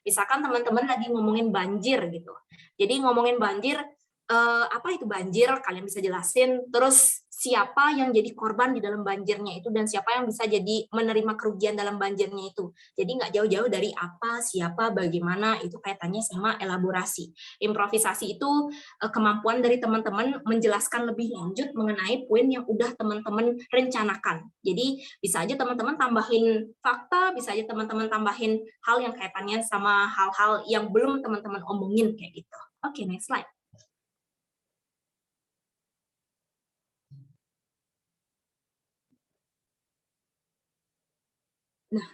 Misalkan teman-teman lagi ngomongin banjir gitu. Jadi ngomongin banjir, apa itu banjir, kalian bisa jelasin, terus siapa yang jadi korban di dalam banjirnya itu, dan siapa yang bisa jadi menerima kerugian dalam banjirnya itu. Jadi nggak jauh-jauh dari apa, siapa, bagaimana, itu kaitannya sama elaborasi. Improvisasi itu kemampuan dari teman-teman menjelaskan lebih lanjut mengenai poin yang udah teman-teman rencanakan. Jadi bisa aja teman-teman tambahin fakta, bisa aja teman-teman tambahin hal yang kaitannya sama hal-hal yang belum teman-teman omongin kayak gitu. Oke, next slide. Nah,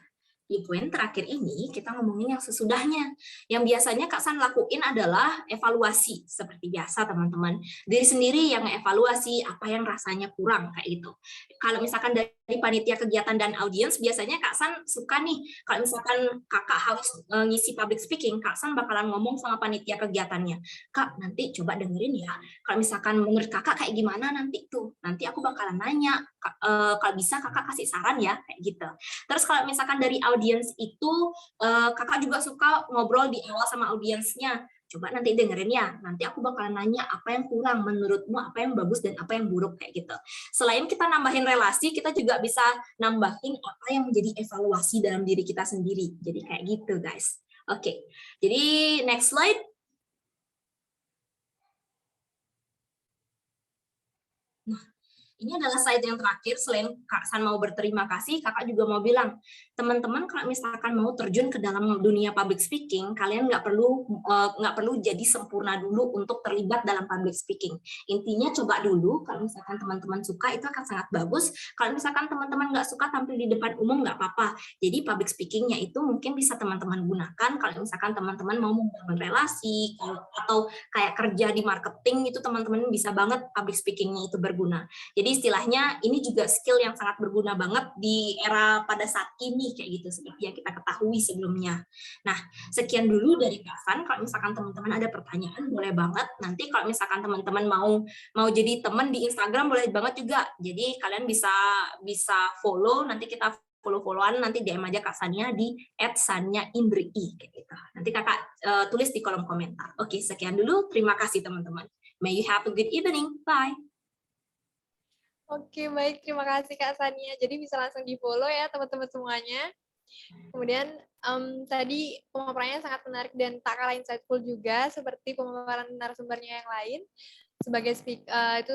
di poin terakhir ini kita ngomongin yang sesudahnya. Yang biasanya Kak San lakuin adalah evaluasi seperti biasa teman-teman. Diri sendiri yang evaluasi apa yang rasanya kurang kayak gitu. Kalau misalkan dari panitia kegiatan dan audiens biasanya Kak San suka nih kalau misalkan Kakak harus ngisi public speaking, Kak San bakalan ngomong sama panitia kegiatannya. Kak, nanti coba dengerin ya. Kalau misalkan menurut Kakak kayak gimana nanti tuh. Nanti aku bakalan nanya. Kalau bisa Kakak kasih saran ya kayak gitu. Terus kalau misalkan dari audiens itu Kakak juga suka ngobrol di awal sama audiensnya. Coba nanti dengerin ya. Nanti aku bakalan nanya apa yang kurang menurutmu, apa yang bagus dan apa yang buruk kayak gitu. Selain kita nambahin relasi, kita juga bisa nambahin apa yang menjadi evaluasi dalam diri kita sendiri. Jadi kayak gitu, guys. Oke. Jadi next slide. Nah, ini adalah slide yang terakhir. Selain Kak San mau berterima kasih, Kakak juga mau bilang, teman-teman kalau misalkan mau terjun ke dalam dunia public speaking, kalian nggak perlu jadi sempurna dulu untuk terlibat dalam public speaking. Intinya coba dulu. Kalau misalkan teman-teman suka, itu akan sangat bagus. Kalau misalkan teman-teman nggak suka tampil di depan umum, nggak apa-apa. Jadi public speakingnya itu mungkin bisa teman-teman gunakan kalau misalkan teman-teman mau membangun relasi atau kayak kerja di marketing itu teman-teman bisa banget public speakingnya itu berguna. Jadi istilahnya ini juga skill yang sangat berguna banget di era pada saat ini kayak gitu seperti yang kita ketahui sebelumnya. Nah, sekian dulu dari Kak San. Kalau misalkan teman-teman ada pertanyaan boleh banget. Nanti kalau misalkan teman-teman mau jadi teman di Instagram boleh banget juga. Jadi kalian bisa follow, nanti kita follow-followan, nanti DM aja Kak Sania di @sania_indri kayak gitu. Nanti Kakak tulis di kolom komentar. Oke, sekian dulu. Terima kasih teman-teman. May you have a good evening. Bye. Oke, baik. Terima kasih Kak Sania. Jadi bisa langsung di-follow ya teman-teman semuanya. Kemudian tadi pemaparannya sangat menarik dan tak kalah insightful juga, seperti pemaparan narasumbernya yang lain. Sebagai speaker,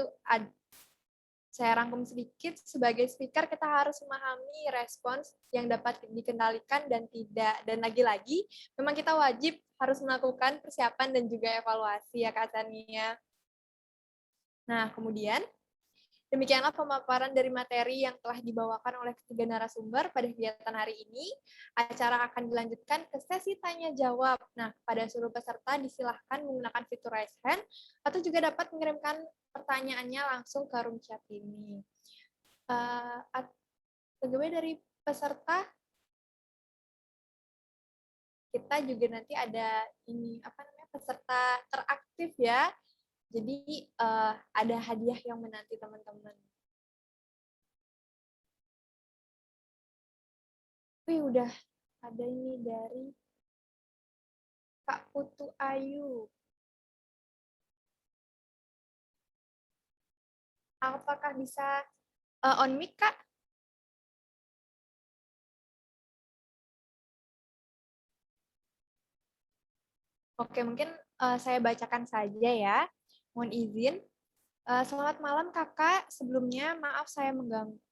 saya rangkum sedikit, sebagai speaker kita harus memahami respons yang dapat dikendalikan dan tidak. Dan lagi-lagi, memang kita wajib harus melakukan persiapan dan juga evaluasi ya Kak Sania. Nah, kemudian demikianlah pemaparan dari materi yang telah dibawakan oleh ketiga narasumber pada kegiatan hari ini. Acara akan dilanjutkan ke sesi tanya-jawab. Nah, pada seluruh peserta disilahkan menggunakan fitur raise hand atau juga dapat mengirimkan pertanyaannya langsung ke room chat ini. Bagaimana dari peserta? Kita juga nanti ada peserta teraktif ya. Jadi ada hadiah yang menanti teman-teman. Udah ada ini dari Kak Putu Ayu. Apakah bisa on mic, Kak? Oke, mungkin saya bacakan saja ya. Mohon izin. Selamat malam Kakak. Sebelumnya maaf saya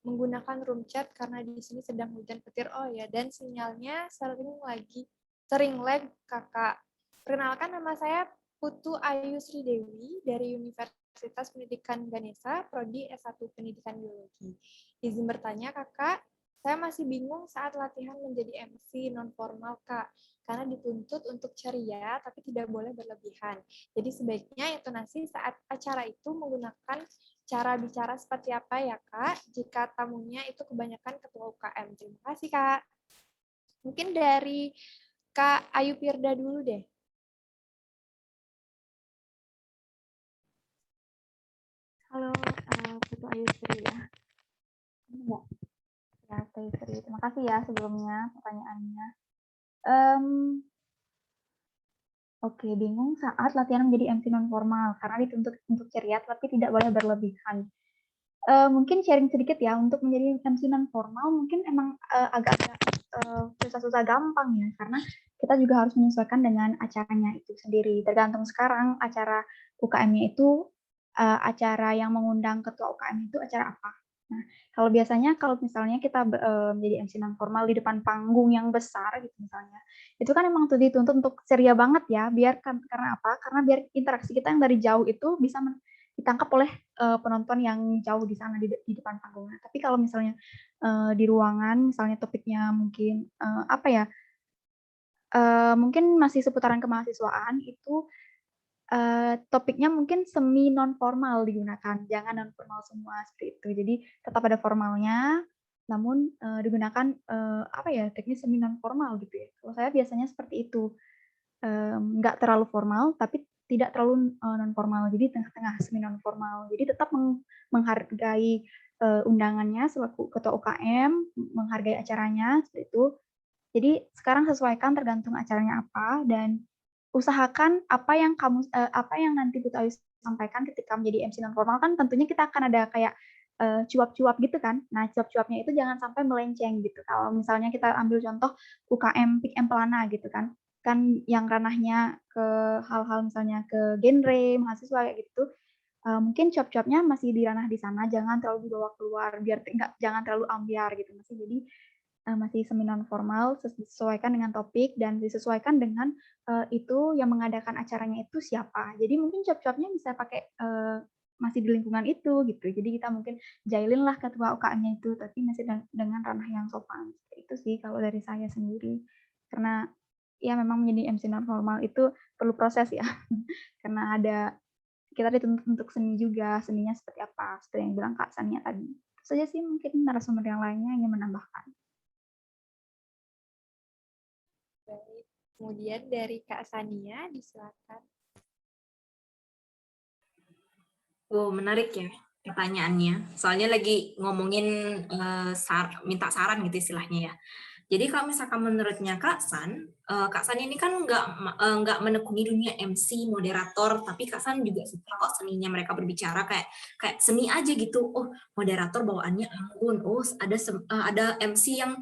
menggunakan room chat karena di sini sedang hujan petir. Oh ya, dan sinyalnya sering lag Kakak. Perkenalkan, nama saya Putu Ayu Sri Dewi dari Universitas Pendidikan Ganesha, Prodi S1 Pendidikan Biologi. Izin bertanya Kakak, saya masih bingung saat latihan menjadi MC non-formal Kak, karena dituntut untuk ceria tapi tidak boleh berlebihan. Jadi sebaiknya intonasi saat acara itu menggunakan cara bicara seperti apa ya Kak, jika tamunya itu kebanyakan ketua UKM. Terima kasih Kak. Mungkin dari Kak Ayu Pirda dulu deh. Halo, Putu Ayu Sri ya. Enggak. Ya, Sri. Terima kasih ya sebelumnya pertanyaannya. Oke, bingung saat latihan menjadi MC non-formal karena dituntut untuk ceria tapi tidak boleh berlebihan. Mungkin sharing sedikit ya, untuk menjadi MC non-formal mungkin emang agak-agak susah-susah gampang ya, karena kita juga harus menyesuaikan dengan acaranya itu sendiri. Tergantung sekarang acara UKM-nya itu, acara yang mengundang ketua UKM itu acara apa. Nah, kalau misalnya kita menjadi MC non-formal di depan panggung yang besar gitu misalnya, itu kan emang dituntut untuk ceria banget ya, karena apa? Karena biar interaksi kita yang dari jauh itu bisa ditangkap oleh penonton yang jauh di sana di depan panggungnya. Tapi kalau misalnya di ruangan, misalnya topiknya mungkin apa ya? Mungkin masih seputaran kemahasiswaan itu topiknya mungkin semi non formal digunakan, jangan non formal semua seperti itu. Jadi tetap ada formalnya, namun digunakan apa ya, teknik semi non formal gitu ya. Kalau saya biasanya seperti itu, nggak terlalu formal tapi tidak terlalu non formal, jadi tengah-tengah semi non formal. Jadi tetap menghargai undangannya selaku ketua UKM, menghargai acaranya seperti itu. Jadi sekarang sesuaikan tergantung acaranya apa dan usahakan apa yang nanti Bu Ayu sampaikan ketika menjadi MC non formal kan tentunya kita akan ada kayak cuap-cuap gitu kan. Nah, cuap-cuapnya itu jangan sampai melenceng gitu. Kalau misalnya kita ambil contoh UKM Pick and Pelana gitu kan. Kan yang ranahnya ke hal-hal misalnya ke genre, mahasiswa kayak gitu. Mungkin cuap-cuapnya masih di ranah di sana, jangan terlalu dibawa keluar biar jangan terlalu ambiar gitu. Jadi masih semi non formal, disesuaikan dengan topik dan disesuaikan dengan itu yang mengadakan acaranya itu siapa. Jadi mungkin cuap-cuapnya bisa pakai masih di lingkungan itu gitu. Jadi kita mungkin jailin lah ketua UKM-nya itu, tapi masih dengan ranah yang sopan. Itu sih kalau dari saya sendiri. Karena ya memang menjadi MC non formal itu perlu proses ya. Karena kita dituntut untuk seni juga, seninya seperti apa, seperti yang bilang Kak Sania tadi. Itu saja sih mungkin narasumber yang lainnya ingin menambahkan. Baik. Kemudian dari Kak Sania, disilakan. Oh, menarik ya pertanyaannya. Soalnya lagi ngomongin minta saran gitu istilahnya ya. Jadi kalau misalkan menurutnya Kak San ini kan nggak menekuni dunia MC, moderator, tapi Kak San juga suka kok seninya mereka berbicara kayak seni aja gitu. Oh, moderator bawaannya anggun. Oh, ada MC yang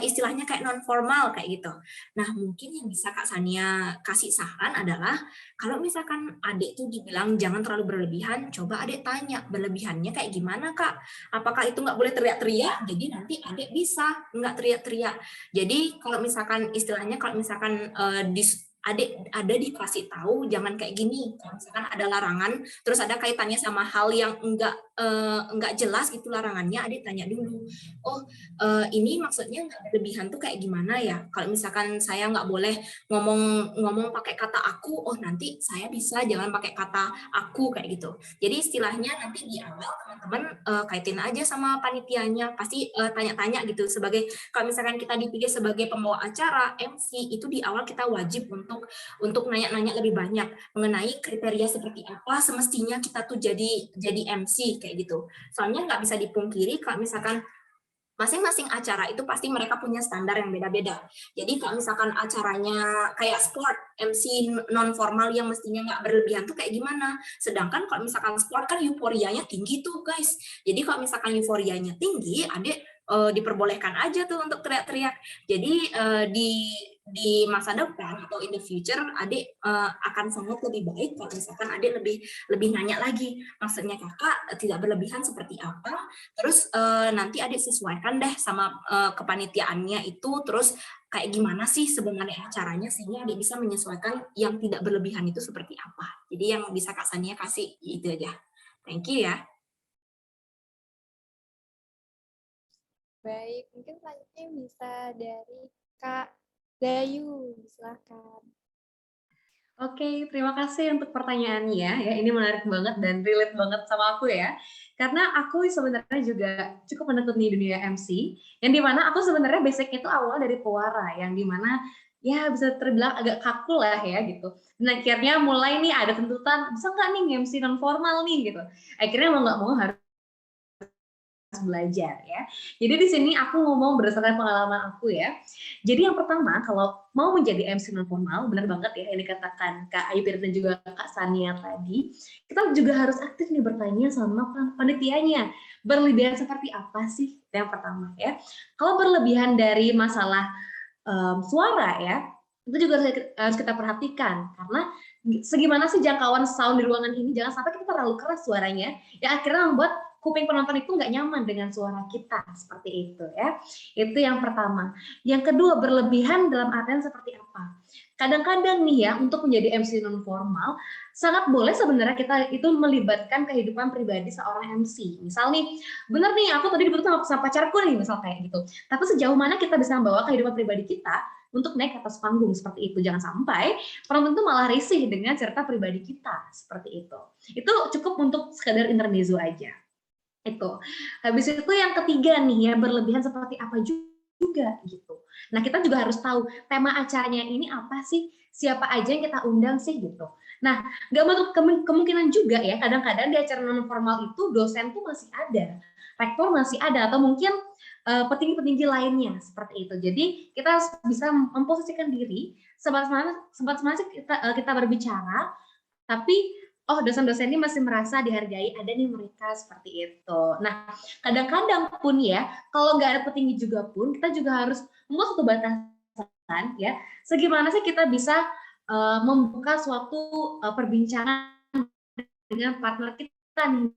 istilahnya kayak non formal kayak gitu. Nah, mungkin yang bisa Kak Sania kasih saran adalah kalau misalkan adik tuh dibilang jangan terlalu berlebihan, coba adik tanya berlebihannya kayak gimana Kak? Apakah itu nggak boleh teriak-teriak? Jadi nanti adik bisa nggak teriak-teriak. Jadi kalau misalkan istilahnya kalau misalkan adik ada dikasih tahu jangan kayak gini. Kalau misalkan ada larangan, terus ada kaitannya sama hal yang enggak jelas gitu larangannya, adik tanya dulu. Oh, ini maksudnya nggak berlebihan tuh kayak gimana ya? Kalau misalkan saya nggak boleh ngomong pakai kata aku, oh nanti saya bisa jangan pakai kata aku kayak gitu. Jadi istilahnya nanti di awal teman-teman kaitin aja sama panitianya, pasti tanya-tanya gitu sebagai kalau misalkan kita dipilih sebagai pembawa acara MC itu di awal kita wajib untuk nanya-nanya lebih banyak mengenai kriteria seperti apa semestinya kita tuh jadi MC kayak gitu. Soalnya nggak bisa dipungkiri kalau misalkan masing-masing acara itu pasti mereka punya standar yang beda-beda. Jadi kalau misalkan acaranya kayak sport, MC non formal yang mestinya nggak berlebihan tuh kayak gimana? Sedangkan kalau misalkan sport kan euforianya tinggi tuh guys. Jadi kalau misalkan euforianya tinggi, adik diperbolehkan aja tuh untuk teriak-teriak. Jadi di masa depan atau in the future adik akan sangat lebih baik kalau misalkan adik lebih nanya lagi maksudnya kakak tidak berlebihan seperti apa, terus nanti adik sesuaikan deh sama kepanitiaannya itu, terus kayak gimana sih sebenarnya acaranya sehingga adik bisa menyesuaikan yang tidak berlebihan itu seperti apa. Jadi yang bisa Kak Sania kasih itu aja. Thank you ya. Baik, mungkin selanjutnya bisa dari Kak Dayu, silakan. Oke, terima kasih untuk pertanyaannya ya. Ini menarik banget dan relate banget sama aku ya. Karena aku sebenarnya juga cukup menekuni dunia MC, yang dimana aku sebenarnya basic itu awal dari pewara, yang dimana ya bisa terbilang agak kaku lah ya gitu. Dan akhirnya mulai nih ada tuntutan, bisa nggak nih MC non formal nih gitu. Akhirnya mau nggak mau harus belajar ya. Jadi di sini aku ngomong berdasarkan pengalaman aku ya. Jadi yang pertama kalau mau menjadi MC non formal, benar banget ya yang dikatakan Kak Ayu dan juga Kak Sania tadi, kita juga harus aktif nih bertanya sama panitianya. Berlebihan seperti apa sih? Yang pertama ya. Kalau berlebihan dari masalah suara ya, itu juga harus kita perhatikan karena segimana sih jangkauan sound di ruangan ini, jangan sampai kita terlalu keras suaranya, ya akhirnya membuat kuping penonton itu nggak nyaman dengan suara kita, seperti itu ya. Itu yang pertama. Yang kedua, berlebihan dalam artian seperti apa? Kadang-kadang nih ya, untuk menjadi MC non formal, sangat boleh sebenarnya kita itu melibatkan kehidupan pribadi seorang MC. Misal nih, bener nih aku tadi dibutuhkan sama pacarku nih, misal kayak gitu. Tapi sejauh mana kita bisa membawa kehidupan pribadi kita untuk naik ke atas panggung seperti itu. Jangan sampai penonton itu malah risih dengan cerita pribadi kita, seperti itu. Itu cukup untuk sekedar intermezzo aja. Itu. Habis itu yang ketiga nih ya, berlebihan seperti apa juga gitu. Nah, kita juga harus tahu tema acaranya ini apa sih, siapa aja yang kita undang sih gitu. Nah, nggak menutup kemungkinan juga ya, kadang-kadang di acara non formal itu dosen tuh masih ada, rektor masih ada, atau mungkin petinggi-petinggi lainnya seperti itu. Jadi kita harus bisa memposisikan diri sebatas mana kita berbicara, tapi oh dosen-dosen ini masih merasa dihargai, ada nih mereka seperti itu. Nah, kadang-kadang pun ya, kalau nggak ada petinggi juga pun, kita juga harus membuat suatu batasan ya, segimana sih kita bisa membuka suatu perbincangan dengan partner kita nih,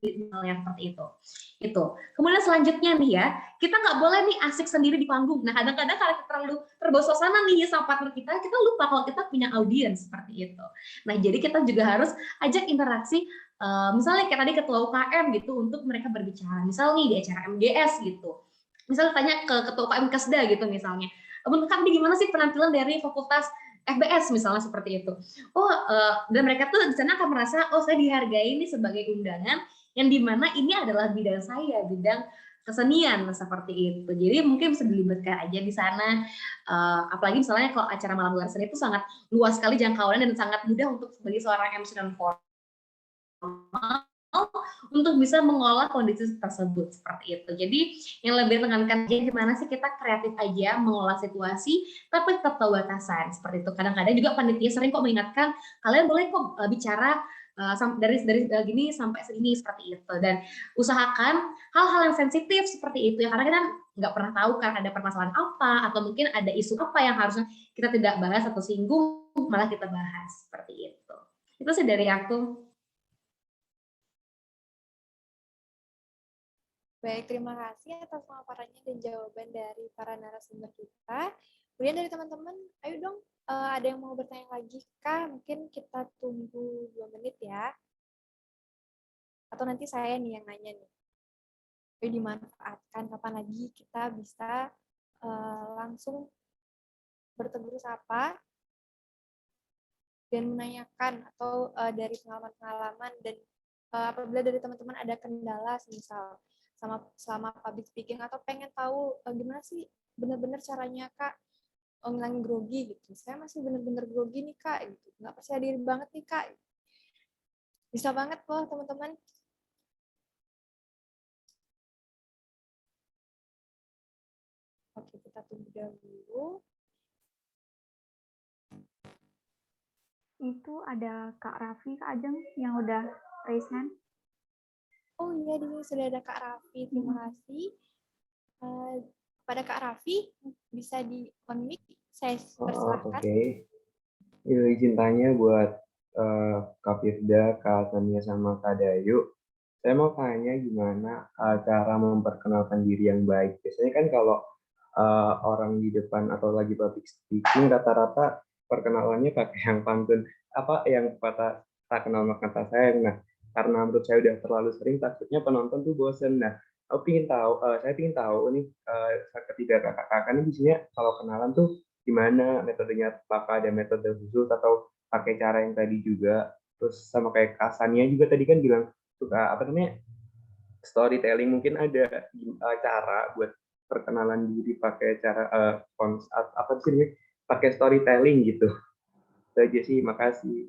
misalnya seperti itu. Kemudian selanjutnya nih ya, kita nggak boleh nih asik sendiri di panggung. Nah, kadang-kadang kalau kita terlalu terbawa suasana nih sama partner kita lupa kalau kita punya audiens seperti itu. Nah, jadi kita juga harus ajak interaksi, misalnya kayak tadi ketua UKM gitu, untuk mereka berbicara. Misal nih di acara MGS gitu, misalnya tanya ke ketua UKM Kesda gitu misalnya, menurut Kak, gimana sih penampilan dari Fakultas FBS misalnya seperti itu. Oh, dan mereka tuh di sana akan merasa, oh saya dihargai ini sebagai undangan yang dimana ini adalah bidang saya, bidang kesenian seperti itu. Jadi mungkin bisa dilibatkan aja di sana. Apalagi misalnya kalau acara malam luar seni itu sangat luas sekali jangkauannya dan sangat mudah untuk sebagai seorang MC non formal untuk bisa mengolah kondisi tersebut seperti itu. Jadi yang lebih tekankan aja gimana sih kita kreatif aja mengolah situasi, tapi tetap tahu batasan seperti itu. Kadang-kadang juga panitia sering kok mengingatkan kalian boleh kok bicara dari gini sampai segini seperti itu, dan usahakan hal-hal yang sensitif seperti itu ya, karena kita nggak pernah tahu kan ada permasalahan apa atau mungkin ada isu apa yang harusnya kita tidak bahas atau singgung malah kita bahas seperti itu. Itu sih dari aku. Baik, terima kasih atas pemaparannya dan jawaban dari para narasumber kita. Kemudian dari teman-teman, ayo dong, ada yang mau bertanya lagi kah? Mungkin kita tunggu 2 menit ya. Atau nanti saya nih yang nanya nih. Ayo dimanfaatkan, kapan lagi kita bisa langsung bertegur sapa dan menanyakan, atau dari pengalaman-pengalaman, dan apabila dari teman-teman ada kendala misal sama public speaking, atau pengen tahu gimana sih benar-benar caranya Kak ngilangin grogi gitu. Saya masih benar-benar grogi nih Kak, gitu. Nggak percaya diri banget nih Kak. Bisa banget loh teman-teman. Oke, kita tunggu dahulu. Itu ada Kak Raffi, Kak Ajeng yang udah raise hand. Oh iya, di sini sudah ada Kak Raffi. Terima kasih. Pada Kak Raffi, bisa di on mic. Saya persilahkan. Oke. Izin tanya buat Kak Firda, Kak Tania, sama Kak Dayu. Saya mau tanya gimana cara memperkenalkan diri yang baik. Biasanya kan kalau orang di depan atau lagi public speaking, rata-rata perkenalannya pakai yang pantun, apa yang tak kenal maka tak sayang. Nah, karena menurut saya udah terlalu sering, takutnya penonton tuh bosen. Nah, saya ingin tahu nih, ketiga kakak-kakak ini biasanya kalau kenalan tuh gimana metodenya? Apakah ada metode khusus atau pakai cara yang tadi juga? Terus sama kayak Kasania juga tadi kan bilang suka apa namanya storytelling, mungkin ada cara buat perkenalan diri pakai cara apa sih ini pakai storytelling gitu. Itu aja sih, makasih.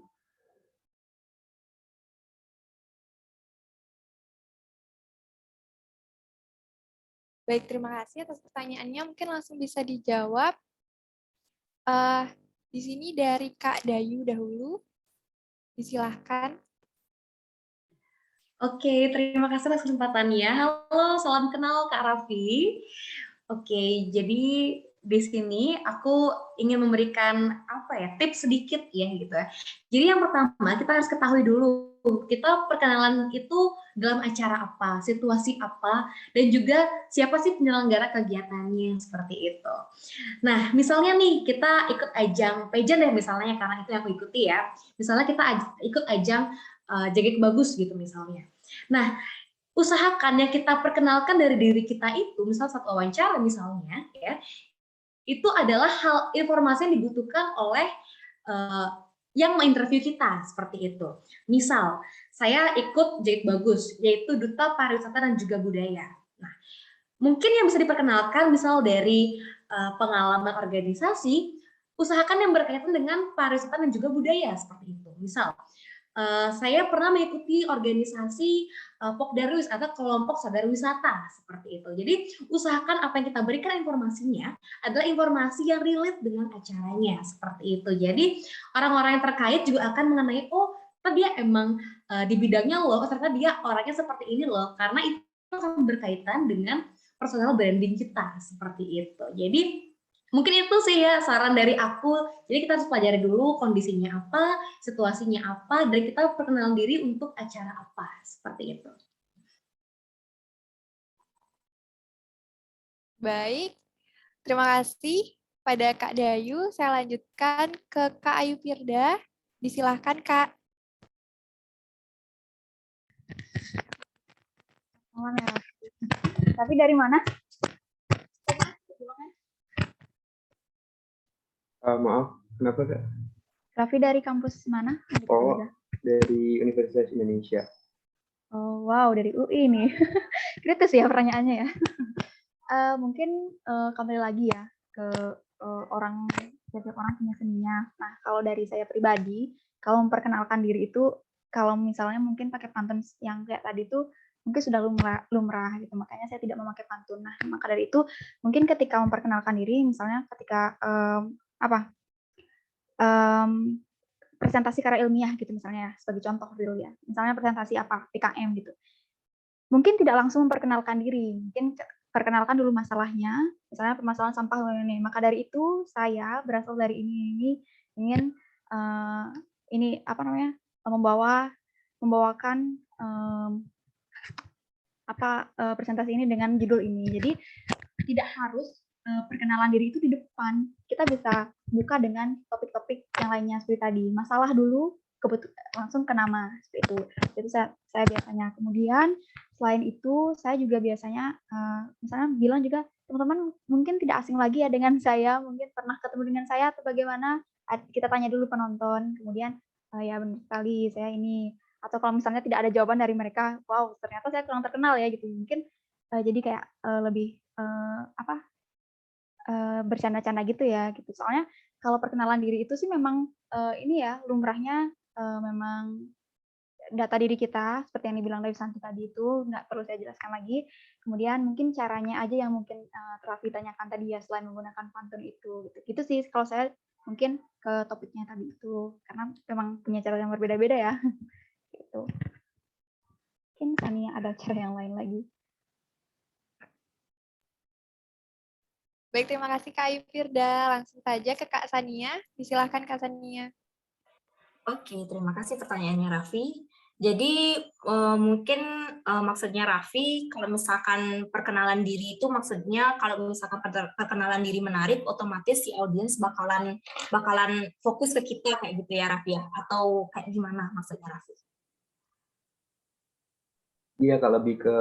Baik, terima kasih atas pertanyaannya. Mungkin langsung bisa dijawab. Di sini dari Kak Dayu dahulu. Disilahkan. Oke, terima kasih atas kesempatannya. Halo, salam kenal Kak Raffi. Oke, jadi di sini aku ingin memberikan tips sedikit ya gitu ya. Jadi yang pertama kita harus ketahui dulu kita perkenalan itu dalam acara apa, situasi apa, dan juga siapa sih penyelenggara kegiatannya seperti itu. Nah, misalnya nih kita ikut ajang pageant deh misalnya karena itu yang aku ikuti ya. Misalnya kita ikut ajang Jaget Bagus gitu misalnya. Nah, usahakan yang kita perkenalkan dari diri kita itu, misal satu wawancara misalnya ya, itu adalah hal informasi yang dibutuhkan oleh yang menginterview kita seperti itu. Misal, saya ikut Jahit Bagus, yaitu Duta Pariwisata dan juga Budaya. Nah, mungkin yang bisa diperkenalkan misal dari pengalaman organisasi, usahakan yang berkaitan dengan pariwisata dan juga budaya seperti itu. Misal, saya pernah mengikuti organisasi Pokdarwis atau kelompok sadar wisata seperti itu. Jadi usahakan apa yang kita berikan informasinya adalah informasi yang relate dengan acaranya seperti itu. Jadi orang-orang yang terkait juga akan mengenai dia emang di bidangnya loh, ternyata dia orangnya seperti ini loh, karena itu akan berkaitan dengan personal branding kita seperti itu. Jadi mungkin itu sih ya saran dari aku. Jadi kita harus pelajari dulu kondisinya apa, situasinya apa, dan kita perkenalan diri untuk acara apa, seperti itu. Baik, terima kasih pada Kak Dayu. Saya lanjutkan ke Kak Ayu Firda. Disilahkan, Kak. Tapi dari mana? Maaf, kenapa Kak? Raffi dari kampus mana? Oh, dari Universitas Indonesia. Oh, wow, dari UI nih. Kritis ya pertanyaannya ya. Mungkin kembali lagi ya ke setiap orang punya seninya. Nah, kalau dari saya pribadi, kalau memperkenalkan diri itu, kalau misalnya mungkin pakai pantun yang kayak tadi tuh, mungkin sudah lumrah gitu. Makanya saya tidak memakai pantun. Nah, maka dari itu, mungkin ketika memperkenalkan diri, misalnya ketika presentasi karya ilmiah gitu misalnya, sebagai contoh dulu ya. Misalnya presentasi apa, PKM gitu. Mungkin tidak langsung memperkenalkan diri, mungkin perkenalkan dulu masalahnya, misalnya permasalahan sampah ini. Maka dari itu saya berasal dari ini ingin membawakan presentasi ini dengan judul ini. Jadi tidak harus perkenalan diri itu di depan. Kita bisa buka dengan topik-topik yang lainnya seperti tadi. Masalah dulu, langsung ke nama seperti itu. Jadi saya biasanya. Kemudian selain itu saya juga biasanya misalnya bilang juga teman-teman mungkin tidak asing lagi ya dengan saya, mungkin pernah ketemu dengan saya atau bagaimana, kita tanya dulu penonton. Kemudian ya benar sekali saya ini, atau kalau misalnya tidak ada jawaban dari mereka, wow ternyata saya kurang terkenal ya gitu. Mungkin jadi kayak lebih bercanda-canda gitu ya gitu. Soalnya kalau perkenalan diri itu sih memang ini ya lumrahnya memang data diri kita seperti yang dibilang dari Santi tadi itu nggak perlu saya jelaskan lagi. Kemudian mungkin caranya aja yang mungkin Raffi tanyakan tadi ya, selain menggunakan pantun itu gitu sih kalau saya mungkin ke topiknya tadi itu, karena memang punya cara yang berbeda-beda ya gitu. Mungkin Sania ada cara yang lain lagi. Baik, terima kasih Kak Ayu Firda. Langsung saja ke Kak Sania. Disilahkan Kak Sania. Oke, terima kasih pertanyaannya Raffi. Jadi mungkin maksudnya Raffi, kalau misalkan perkenalan diri itu maksudnya kalau misalkan perkenalan diri menarik, otomatis si audiens bakalan fokus ke kita kayak gitu ya Raffi ya? Atau kayak gimana maksudnya Raffi? Iya, kalau lebih ke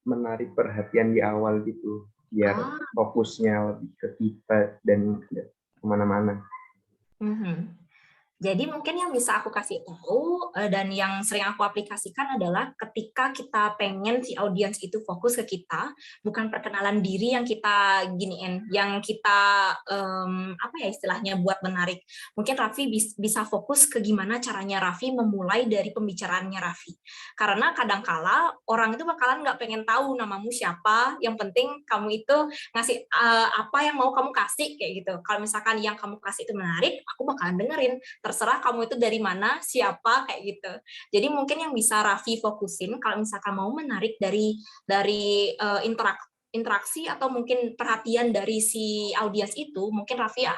menarik perhatian di awal gitu, biar fokusnya lebih ke kita dan kemana-mana. Jadi mungkin yang bisa aku kasih tahu dan yang sering aku aplikasikan adalah ketika kita pengen si audiens itu fokus ke kita, bukan perkenalan diri yang kita giniin, yang kita istilahnya buat menarik. Mungkin Raffi bisa fokus ke gimana caranya Raffi memulai dari pembicaraannya Raffi. Karena kadangkala orang itu bakalan nggak pengen tahu namamu siapa, yang penting kamu itu ngasih apa yang mau kamu kasih kayak gitu. Kalau misalkan yang kamu kasih itu menarik, aku bakalan dengerin. Terserah kamu itu dari mana, siapa, kayak gitu. Jadi mungkin yang bisa Raffi fokusin, kalau misalkan mau menarik dari interaksi atau mungkin perhatian dari si audiens itu, mungkin Raffi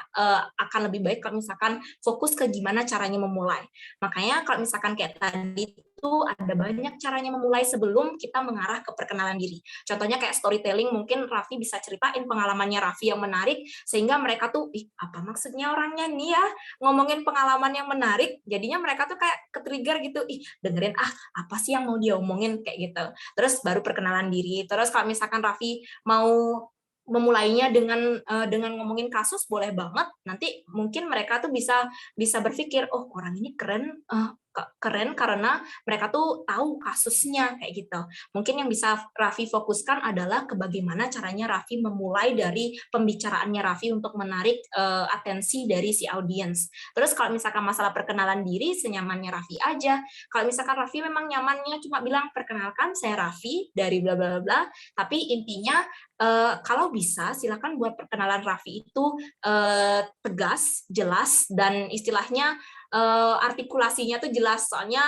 akan lebih baik kalau misalkan fokus ke gimana caranya memulai. Makanya kalau misalkan kayak tadi itu ada banyak caranya memulai sebelum kita mengarah ke perkenalan diri. Contohnya kayak storytelling, mungkin Raffi bisa ceritain pengalamannya Raffi yang menarik, sehingga mereka tuh, ih apa maksudnya orangnya nih ya, ngomongin pengalaman yang menarik, jadinya mereka tuh kayak ke-trigger gitu, ih dengerin apa sih yang mau dia omongin, kayak gitu. Terus baru perkenalan diri. Terus kalau misalkan Raffi mau memulainya dengan ngomongin kasus, boleh banget. Nanti mungkin mereka tuh bisa berpikir, oh orang ini keren karena mereka tuh tahu kasusnya, kayak gitu. Mungkin yang bisa Raffi fokuskan adalah ke bagaimana caranya Raffi memulai dari pembicaraannya Raffi untuk menarik atensi dari si audiens. Terus kalau misalkan masalah perkenalan diri, senyamannya Raffi aja. Kalau misalkan Raffi memang nyamannya cuma bilang, perkenalkan saya Raffi dari bla bla bla, tapi intinya kalau bisa silakan buat perkenalan Raffi itu tegas, jelas, dan istilahnya artikulasinya tuh jelas. Soalnya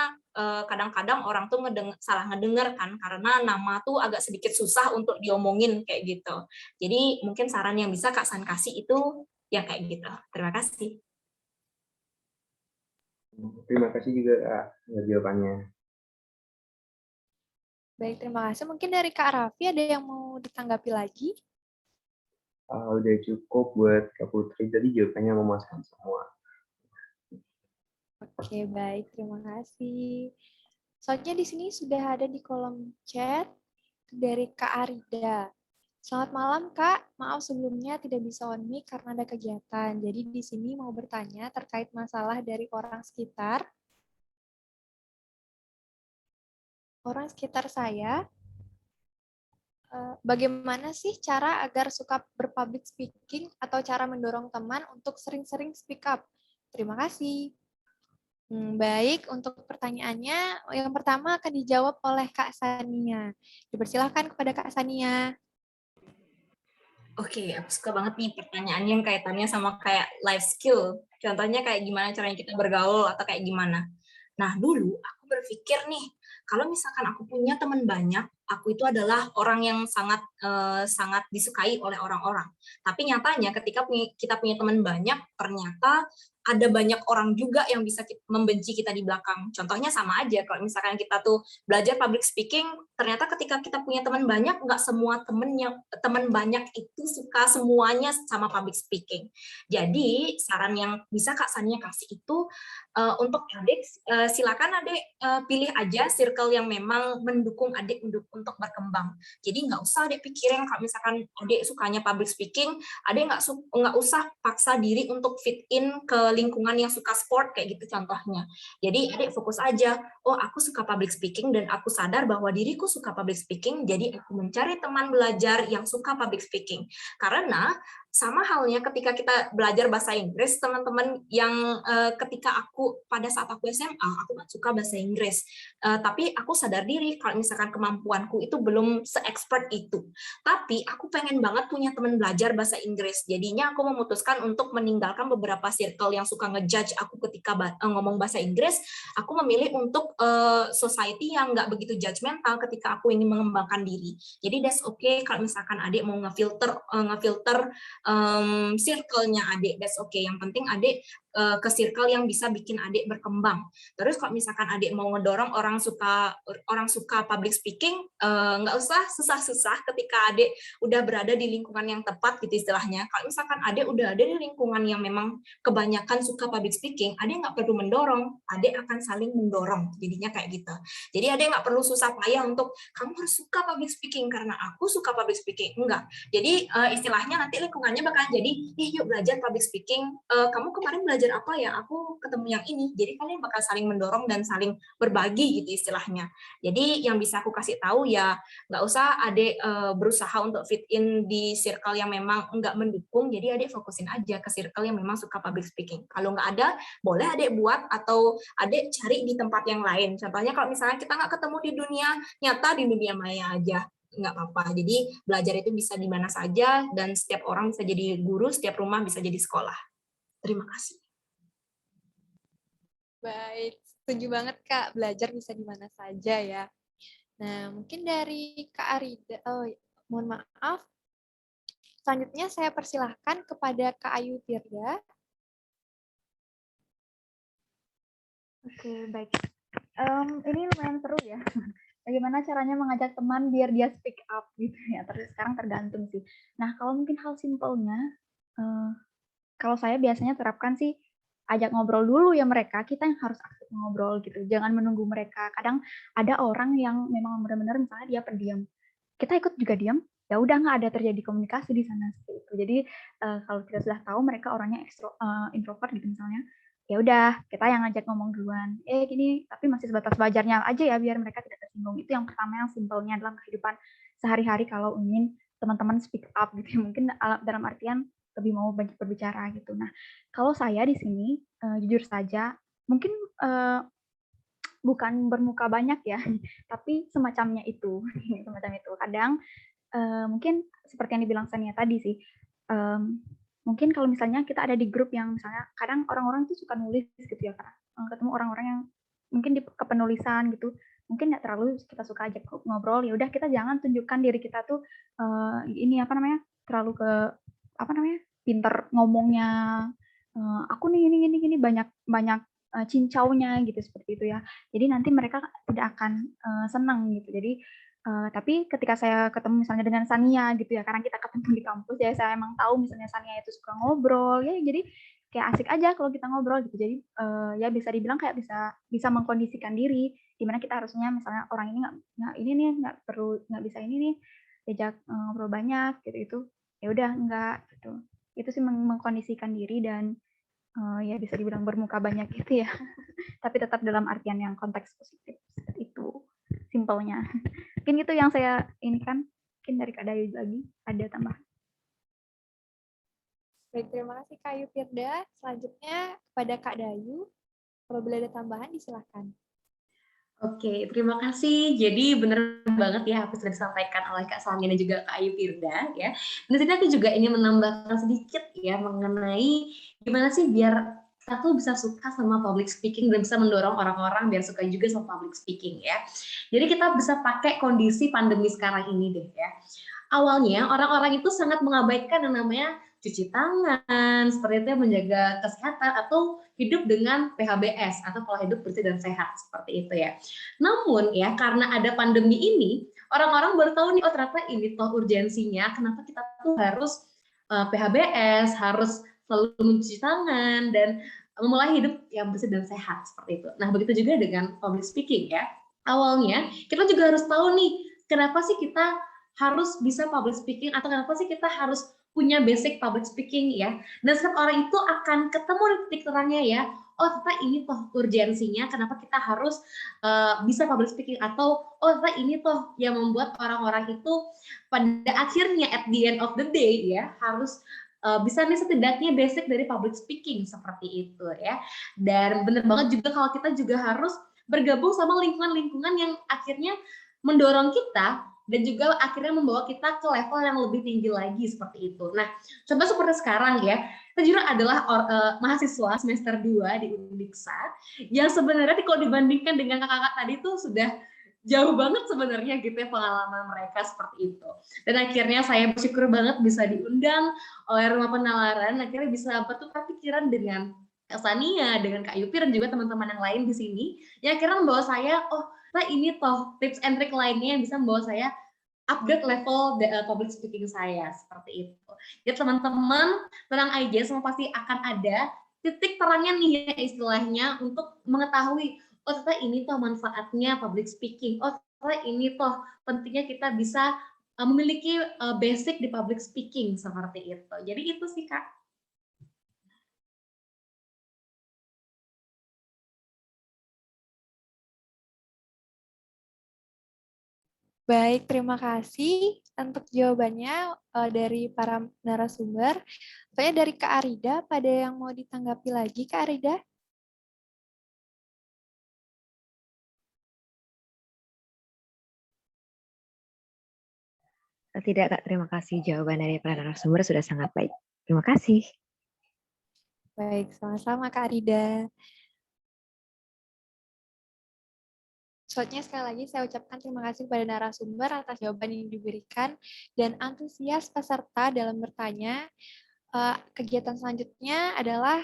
kadang-kadang orang tuh salah ngedenger kan, karena nama tuh agak sedikit susah untuk diomongin kayak gitu. Jadi mungkin saran yang bisa Kak San kasih itu ya kayak gitu. Terima kasih. Terima kasih juga Kak, jawabannya. Baik, terima kasih. Mungkin dari Kak Raffi ada yang mau ditanggapi lagi? Udah cukup buat Kak Putri, jadi jawabannya memuaskan semua. Oke, baik. Terima kasih. Soalnya di sini sudah ada di kolom chat dari Kak Arida. Selamat malam, Kak. Maaf sebelumnya tidak bisa on mic karena ada kegiatan. Jadi di sini mau bertanya terkait masalah dari orang sekitar. Orang sekitar saya, bagaimana sih cara agar suka berpublic speaking atau cara mendorong teman untuk sering-sering speak up? Terima kasih. Baik, untuk pertanyaannya, yang pertama akan dijawab oleh Kak Sania. Dipersilahkan kepada Kak Sania. Oke, aku suka banget nih pertanyaan yang kaitannya sama kayak life skill. Contohnya kayak gimana caranya kita bergaul atau kayak gimana. Nah, dulu aku berpikir nih, kalau misalkan aku punya teman banyak, aku itu adalah orang yang sangat disukai oleh orang-orang. Tapi nyatanya ketika kita punya teman banyak, ternyata ada banyak orang juga yang bisa membenci kita di belakang. Contohnya sama aja, kalau misalkan kita tuh belajar public speaking, ternyata ketika kita punya teman banyak, nggak semua teman banyak itu suka semuanya sama public speaking. Jadi saran yang bisa Kak Sania kasih itu, untuk adik, silakan adik pilih aja circle yang memang mendukung adik untuk berkembang. Jadi nggak usah adik pikirin kalau misalkan adik sukanya public speaking, adik nggak usah paksa diri untuk fit in ke lingkungan yang suka sport kayak gitu contohnya. Jadi adik fokus aja, oh aku suka public speaking dan aku sadar bahwa diriku suka public speaking, jadi aku mencari teman belajar yang suka public speaking. Karena sama halnya ketika kita belajar bahasa Inggris, teman-teman yang ketika pada saat aku SMA, aku nggak suka bahasa Inggris. Tapi aku sadar diri kalau misalkan kemampuanku itu belum se-expert itu. Tapi aku pengen banget punya teman belajar bahasa Inggris. Jadinya aku memutuskan untuk meninggalkan beberapa circle yang suka ngejudge aku ketika ngomong bahasa Inggris. Aku memilih untuk society yang nggak begitu judgmental ketika aku ingin mengembangkan diri. Jadi that's okay kalau misalkan adik mau ngefilter circle-nya adik, that's okay. Yang penting adik ke circle yang bisa bikin adik berkembang. Terus kalau misalkan adik mau ngedorong orang suka public speaking, nggak usah susah-susah ketika adik udah berada di lingkungan yang tepat gitu istilahnya. Kalau misalkan adik udah ada di lingkungan yang memang kebanyakan suka public speaking, adik nggak perlu mendorong, adik akan saling mendorong. Jadinya kayak gitu. Jadi adik nggak perlu susah payah untuk kamu harus suka public speaking karena aku suka public speaking. Enggak. Jadi istilahnya nanti lingkungannya bakal jadi, yuk belajar public speaking. Kamu kemarin belajar apa ya? Aku ketemu yang ini. Jadi kalian bakal saling mendorong dan saling berbagi gitu istilahnya. Jadi yang bisa aku kasih tahu ya nggak usah adik berusaha untuk fit in di circle yang memang nggak mendukung. Jadi adik fokusin aja ke circle yang memang suka public speaking. Kalau nggak ada, boleh adik buat atau adik cari di tempat yang lain. Contohnya kalau misalnya kita nggak ketemu di dunia nyata, di dunia maya aja nggak apa-apa. Jadi belajar itu bisa di mana saja dan setiap orang bisa jadi guru, setiap rumah bisa jadi sekolah. Terima kasih. Baik, setuju banget Kak. Belajar bisa di mana saja ya. Nah, mungkin dari Kak Arida. Oh, Mohon maaf. Selanjutnya saya persilahkan kepada Kak Ayu Firda. Oke, baik. Ini lumayan seru ya. Bagaimana caranya mengajak teman biar dia speak up gitu ya. Terus sekarang tergantung sih. Nah, kalau mungkin hal simpelnya, kalau saya biasanya terapkan sih ajak ngobrol dulu ya mereka. Kita yang harus aktif ngobrol gitu. Jangan menunggu mereka. Kadang ada orang yang memang benar-benar misalnya dia pendiam. Kita ikut juga diam, ya udah nggak ada terjadi komunikasi di sana seperti itu. Jadi kalau kita sudah tahu mereka orangnya introvert gitu misalnya, ya udah kita yang ngajak ngomong duluan. Gini, tapi masih sebatas wajarnya aja ya biar mereka tidak tersinggung. Itu yang pertama yang simpelnya dalam kehidupan sehari-hari kalau ingin teman-teman speak up gitu. Mungkin dalam artian lebih mau banyak berbicara gitu. Nah, kalau saya di sini jujur saja mungkin bukan bermuka banyak ya, tapi semacamnya itu, semacam itu. Kadang mungkin seperti yang dibilang Sania tadi sih, mungkin kalau misalnya kita ada di grup yang misalnya kadang orang-orang tuh suka nulis gitu ya, Kak. Ketemu orang-orang yang mungkin di kepenulisan gitu, mungkin nggak terlalu kita suka ajak ngobrol. Ya udah kita jangan tunjukkan diri kita tuh ini apa namanya terlalu ke apa namanya pinter ngomongnya. Aku nih ini banyak banyak cincaunya gitu seperti itu ya. Jadi nanti mereka tidak akan senang gitu. Jadi tapi ketika saya ketemu misalnya dengan Sania gitu ya, karena kita ketemu di kampus ya, saya emang tahu misalnya Sania itu suka ngobrol ya, jadi kayak asik aja kalau kita ngobrol gitu. Jadi ya bisa dibilang kayak bisa mengkondisikan diri, dimana kita harusnya misalnya orang ini nggak ini nih nggak bisa ini nih diajak ngobrol banyak gitu itu, ya udah enggak gitu. Itu sih mengkondisikan diri dan ya bisa dibilang bermuka banyak gitu ya, tapi tetap dalam artian yang konteks positif seperti itu, simpelnya. Mungkin itu yang saya ini kan, mungkin dari Kak Dayu lagi ada tambahan. Baik, terima kasih Kak Ayu Firda. Selanjutnya kepada Kak Dayu. Apabila ada tambahan, disilahkan. Oke, terima kasih. Jadi benar banget ya apa sudah disampaikan oleh Kak Sami dan juga Kak Ayu Firda ya. Dan sini aku juga ingin menambahkan sedikit ya mengenai gimana sih biar kita tuh bisa suka sama public speaking dan bisa mendorong orang-orang biar suka juga sama public speaking ya. Jadi kita bisa pakai kondisi pandemi sekarang ini deh ya. Awalnya orang-orang itu sangat mengabaikan yang namanya cuci tangan, seperti itu menjaga kesehatan atau hidup dengan PHBS atau pola hidup bersih dan sehat seperti itu ya. Namun ya karena ada pandemi ini, orang-orang baru tahu nih oh ternyata ini toh urgensinya kenapa kita tuh harus PHBS, harus selalu mencuci tangan dan memulai hidup yang bersih dan sehat seperti itu. Nah, begitu juga dengan public speaking ya. Awalnya kita juga harus tahu nih kenapa sih kita harus bisa public speaking atau kenapa sih kita harus punya basic public speaking ya. Dan setiap orang itu akan ketemu di titik terangnya ya. Oh, ternyata ini toh urgensinya kenapa kita harus bisa public speaking atau oh ternyata ini toh yang membuat orang-orang itu pada akhirnya at the end of the day ya harus bisa nih setidaknya basic dari public speaking seperti itu ya. Dan benar banget juga kalau kita juga harus bergabung sama lingkungan-lingkungan yang akhirnya mendorong kita dan juga akhirnya membawa kita ke level yang lebih tinggi lagi seperti itu. Nah, contoh seperti sekarang ya, kita juga adalah mahasiswa semester 2 di Undiksa yang sebenarnya kalau dibandingkan dengan kakak-kakak tadi tuh sudah jauh banget sebenarnya gitu ya pengalaman mereka seperti itu. Dan akhirnya saya bersyukur banget bisa diundang oleh Rumah Penalaran, akhirnya bisa bertukar pikiran dengan Kak Sania, dengan Kak Yupi dan juga teman-teman yang lain di sini, yang akhirnya membawa saya, oh nah ini toh tips and trick lainnya yang bisa membawa saya upgrade level public speaking saya seperti itu. Jadi teman-teman tenang aja, semua pasti akan ada titik terangnya nih ya istilahnya untuk mengetahui oh ternyata ini toh manfaatnya public speaking. Oh ternyata ini toh pentingnya kita bisa memiliki basic di public speaking seperti itu. Jadi itu sih Kak. Baik, terima kasih untuk jawabannya dari para narasumber. Saya dari Kak Arida, pada yang mau ditanggapi lagi, Kak Arida? Tidak, Kak. Terima kasih. Jawaban dari para narasumber sudah sangat baik. Terima kasih. Baik, sama-sama Kak Arida. Selanjutnya sekali lagi saya ucapkan terima kasih kepada narasumber atas jawaban yang diberikan dan antusias peserta dalam bertanya. Kegiatan selanjutnya adalah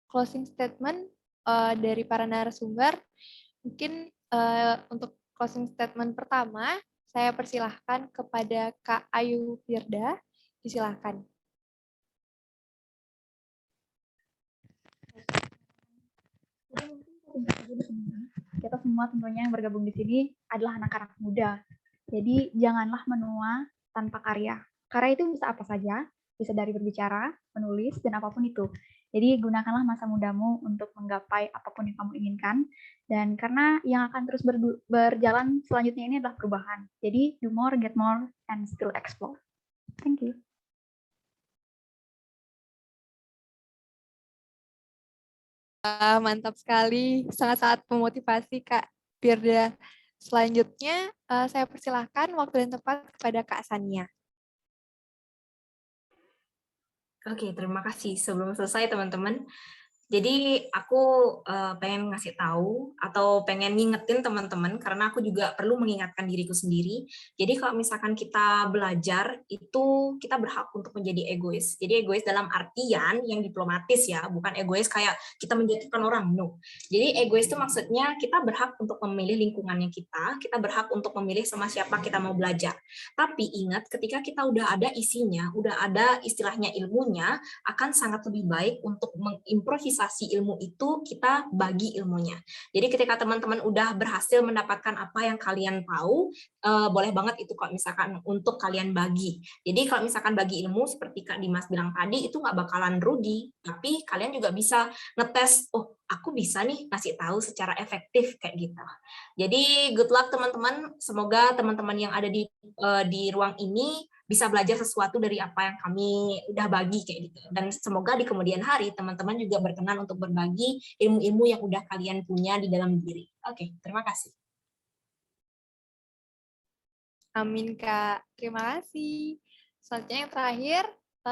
closing statement dari para narasumber. Mungkin untuk closing statement pertama, saya persilahkan kepada Kak Ayu Firda. Disilahkan. Kita semua tentunya yang bergabung di sini adalah anak-anak muda. Jadi janganlah menua tanpa karya. Karya itu bisa apa saja, bisa dari berbicara, menulis, dan apapun itu. Jadi gunakanlah masa mudamu untuk menggapai apapun yang kamu inginkan. Dan karena yang akan terus berjalan selanjutnya ini adalah perubahan. Jadi do more, get more, and still explore. Thank you. Mantap sekali, sangat-sangat memotivasi Kak Firda. Selanjutnya saya persilahkan waktu dan tempat kepada Kak Sania. Oke, terima kasih. Sebelum selesai teman-teman, jadi aku pengen ngasih tahu atau pengen ngingetin teman-teman karena aku juga perlu mengingatkan diriku sendiri. Jadi kalau misalkan kita belajar itu kita berhak untuk menjadi egois. Jadi egois dalam artian yang diplomatis ya, bukan egois kayak kita menjatuhkan orang, no. Jadi egois itu maksudnya kita berhak untuk memilih lingkungannya kita berhak untuk memilih sama siapa kita mau belajar. Tapi ingat ketika kita udah ada isinya, udah ada istilahnya ilmunya, akan sangat lebih baik untuk mengimprovisasi ilmu itu kita bagi ilmunya. Jadi ketika teman-teman udah berhasil mendapatkan apa yang kalian tahu, boleh banget itu kalau misalkan untuk kalian bagi. Jadi kalau misalkan bagi ilmu seperti Kak Dimas bilang tadi itu nggak bakalan rugi, tapi kalian juga bisa ngetes, oh aku bisa nih ngasih tahu secara efektif kayak gitu. Jadi good luck teman-teman, semoga teman-teman yang ada di ruang ini bisa belajar sesuatu dari apa yang kami udah bagi kayak gitu. Dan semoga di kemudian hari teman-teman juga berkenan untuk berbagi ilmu-ilmu yang udah kalian punya di dalam diri. Oke, terima kasih. Amin Kak, terima kasih. Selanjutnya yang terakhir,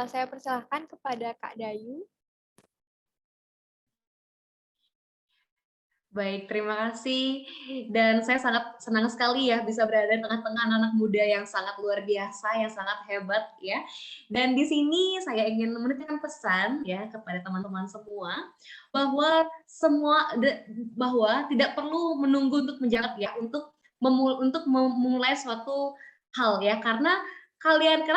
saya persilahkan kepada Kak Dayu. Baik, terima kasih. Dan saya sangat senang sekali ya bisa berada di tengah-tengah anak muda yang sangat luar biasa, yang sangat hebat ya. Dan di sini saya ingin menitipkan pesan ya kepada teman-teman semua bahwa bahwa tidak perlu menunggu untuk menjawab ya untuk memulai suatu hal ya karena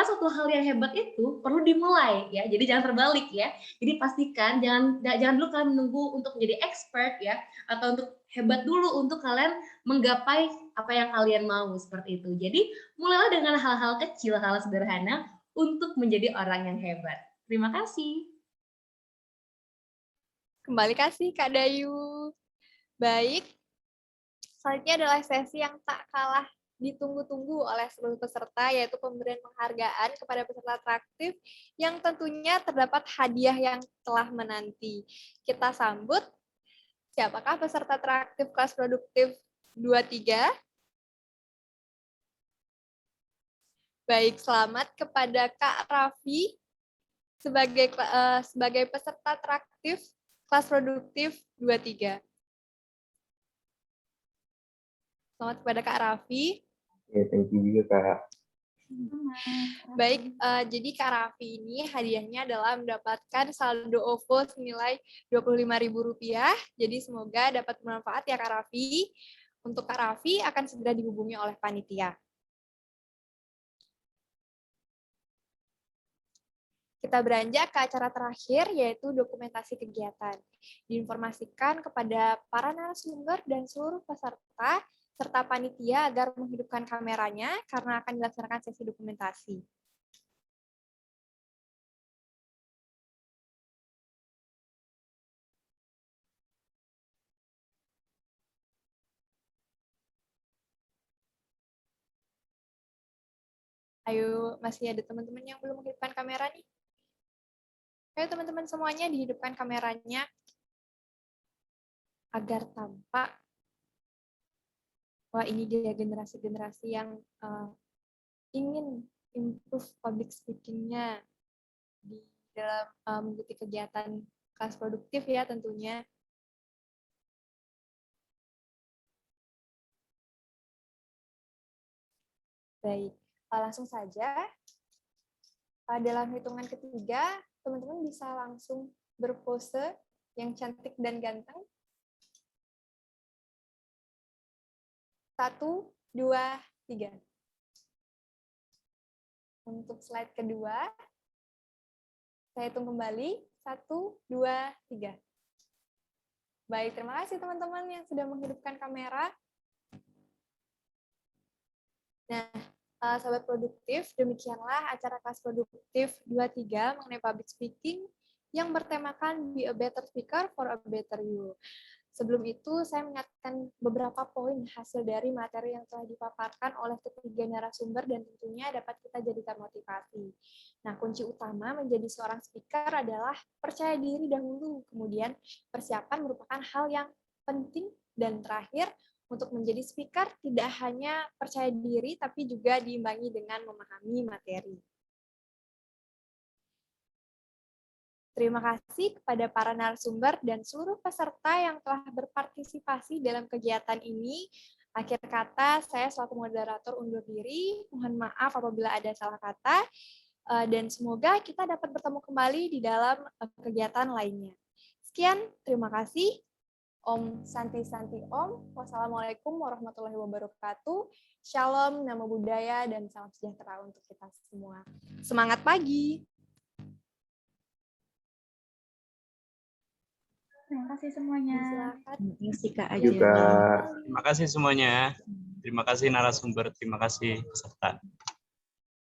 suatu hal yang hebat itu perlu dimulai ya. Jadi jangan terbalik ya. Jadi pastikan jangan dulu kalian menunggu untuk menjadi expert ya atau untuk hebat dulu untuk kalian menggapai apa yang kalian mau seperti itu. Jadi mulailah dengan hal-hal kecil, hal sederhana untuk menjadi orang yang hebat. Terima kasih. Kembali kasih Kak Dayu. Baik, selanjutnya adalah sesi yang tak kalah ditunggu-tunggu oleh seluruh peserta, yaitu pemberian penghargaan kepada peserta atraktif yang tentunya terdapat hadiah yang telah menanti. Kita sambut, siapakah peserta atraktif kelas produktif 23? Baik, selamat kepada Kak Raffi sebagai peserta atraktif kelas produktif 23. Selamat kepada Kak Raffi. Oke, thank you juga Kak. Baik, jadi Kak Raffi ini hadiahnya adalah mendapatkan saldo OVO senilai Rp25.000. Jadi semoga dapat bermanfaat ya Kak Raffi. Untuk Kak Raffi akan segera dihubungi oleh panitia. Kita beranjak ke acara terakhir, yaitu dokumentasi kegiatan. Diinformasikan kepada para narasumber dan seluruh peserta, serta panitia agar menghidupkan kameranya, karena akan dilaksanakan sesi dokumentasi. Ayo, masih ada teman-teman yang belum menghidupkan kamera nih? Ayo teman-teman semuanya dihidupkan kameranya agar tampak. Wah, ini dia generasi-generasi yang ingin improve public speaking-nya di dalam mengikuti kegiatan kelas produktif ya tentunya. Baik, langsung saja. Dalam hitungan ketiga, teman-teman bisa langsung berpose yang cantik dan ganteng. 1, 2, 3. Untuk slide kedua, saya hitung kembali. 1, 2, 3. Baik, terima kasih teman-teman yang sudah menghidupkan kamera. Nah, Sobat Produktif, demikianlah acara kelas produktif 23 mengenai public speaking yang bertemakan Be a Better Speaker for a Better You. Sebelum itu, saya mengingatkan beberapa poin hasil dari materi yang telah dipaparkan oleh ketiga narasumber dan tentunya dapat kita jadikan motivasi. Nah, kunci utama menjadi seorang speaker adalah percaya diri dahulu, kemudian persiapan merupakan hal yang penting, dan terakhir, untuk menjadi speaker tidak hanya percaya diri, tapi juga diimbangi dengan memahami materi. Terima kasih kepada para narasumber dan seluruh peserta yang telah berpartisipasi dalam kegiatan ini. Akhir kata, saya selaku moderator undur diri. Mohon maaf apabila ada salah kata. Dan semoga kita dapat bertemu kembali di dalam kegiatan lainnya. Sekian, terima kasih. Om Santi Santi Om. Wassalamualaikum warahmatullahi wabarakatuh. Shalom, namo buddhaya, dan salam sejahtera untuk kita semua. Semangat pagi. Terima kasih semuanya. Silakan. Terima kasih Kak Aja. Juga Terima kasih semuanya. Terima kasih narasumber, terima kasih peserta.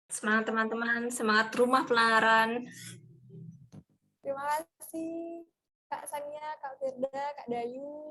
Semangat teman-teman, semangat rumah pelajaran. Terima kasih Kak Sania, Kak Firda, Kak Dayu.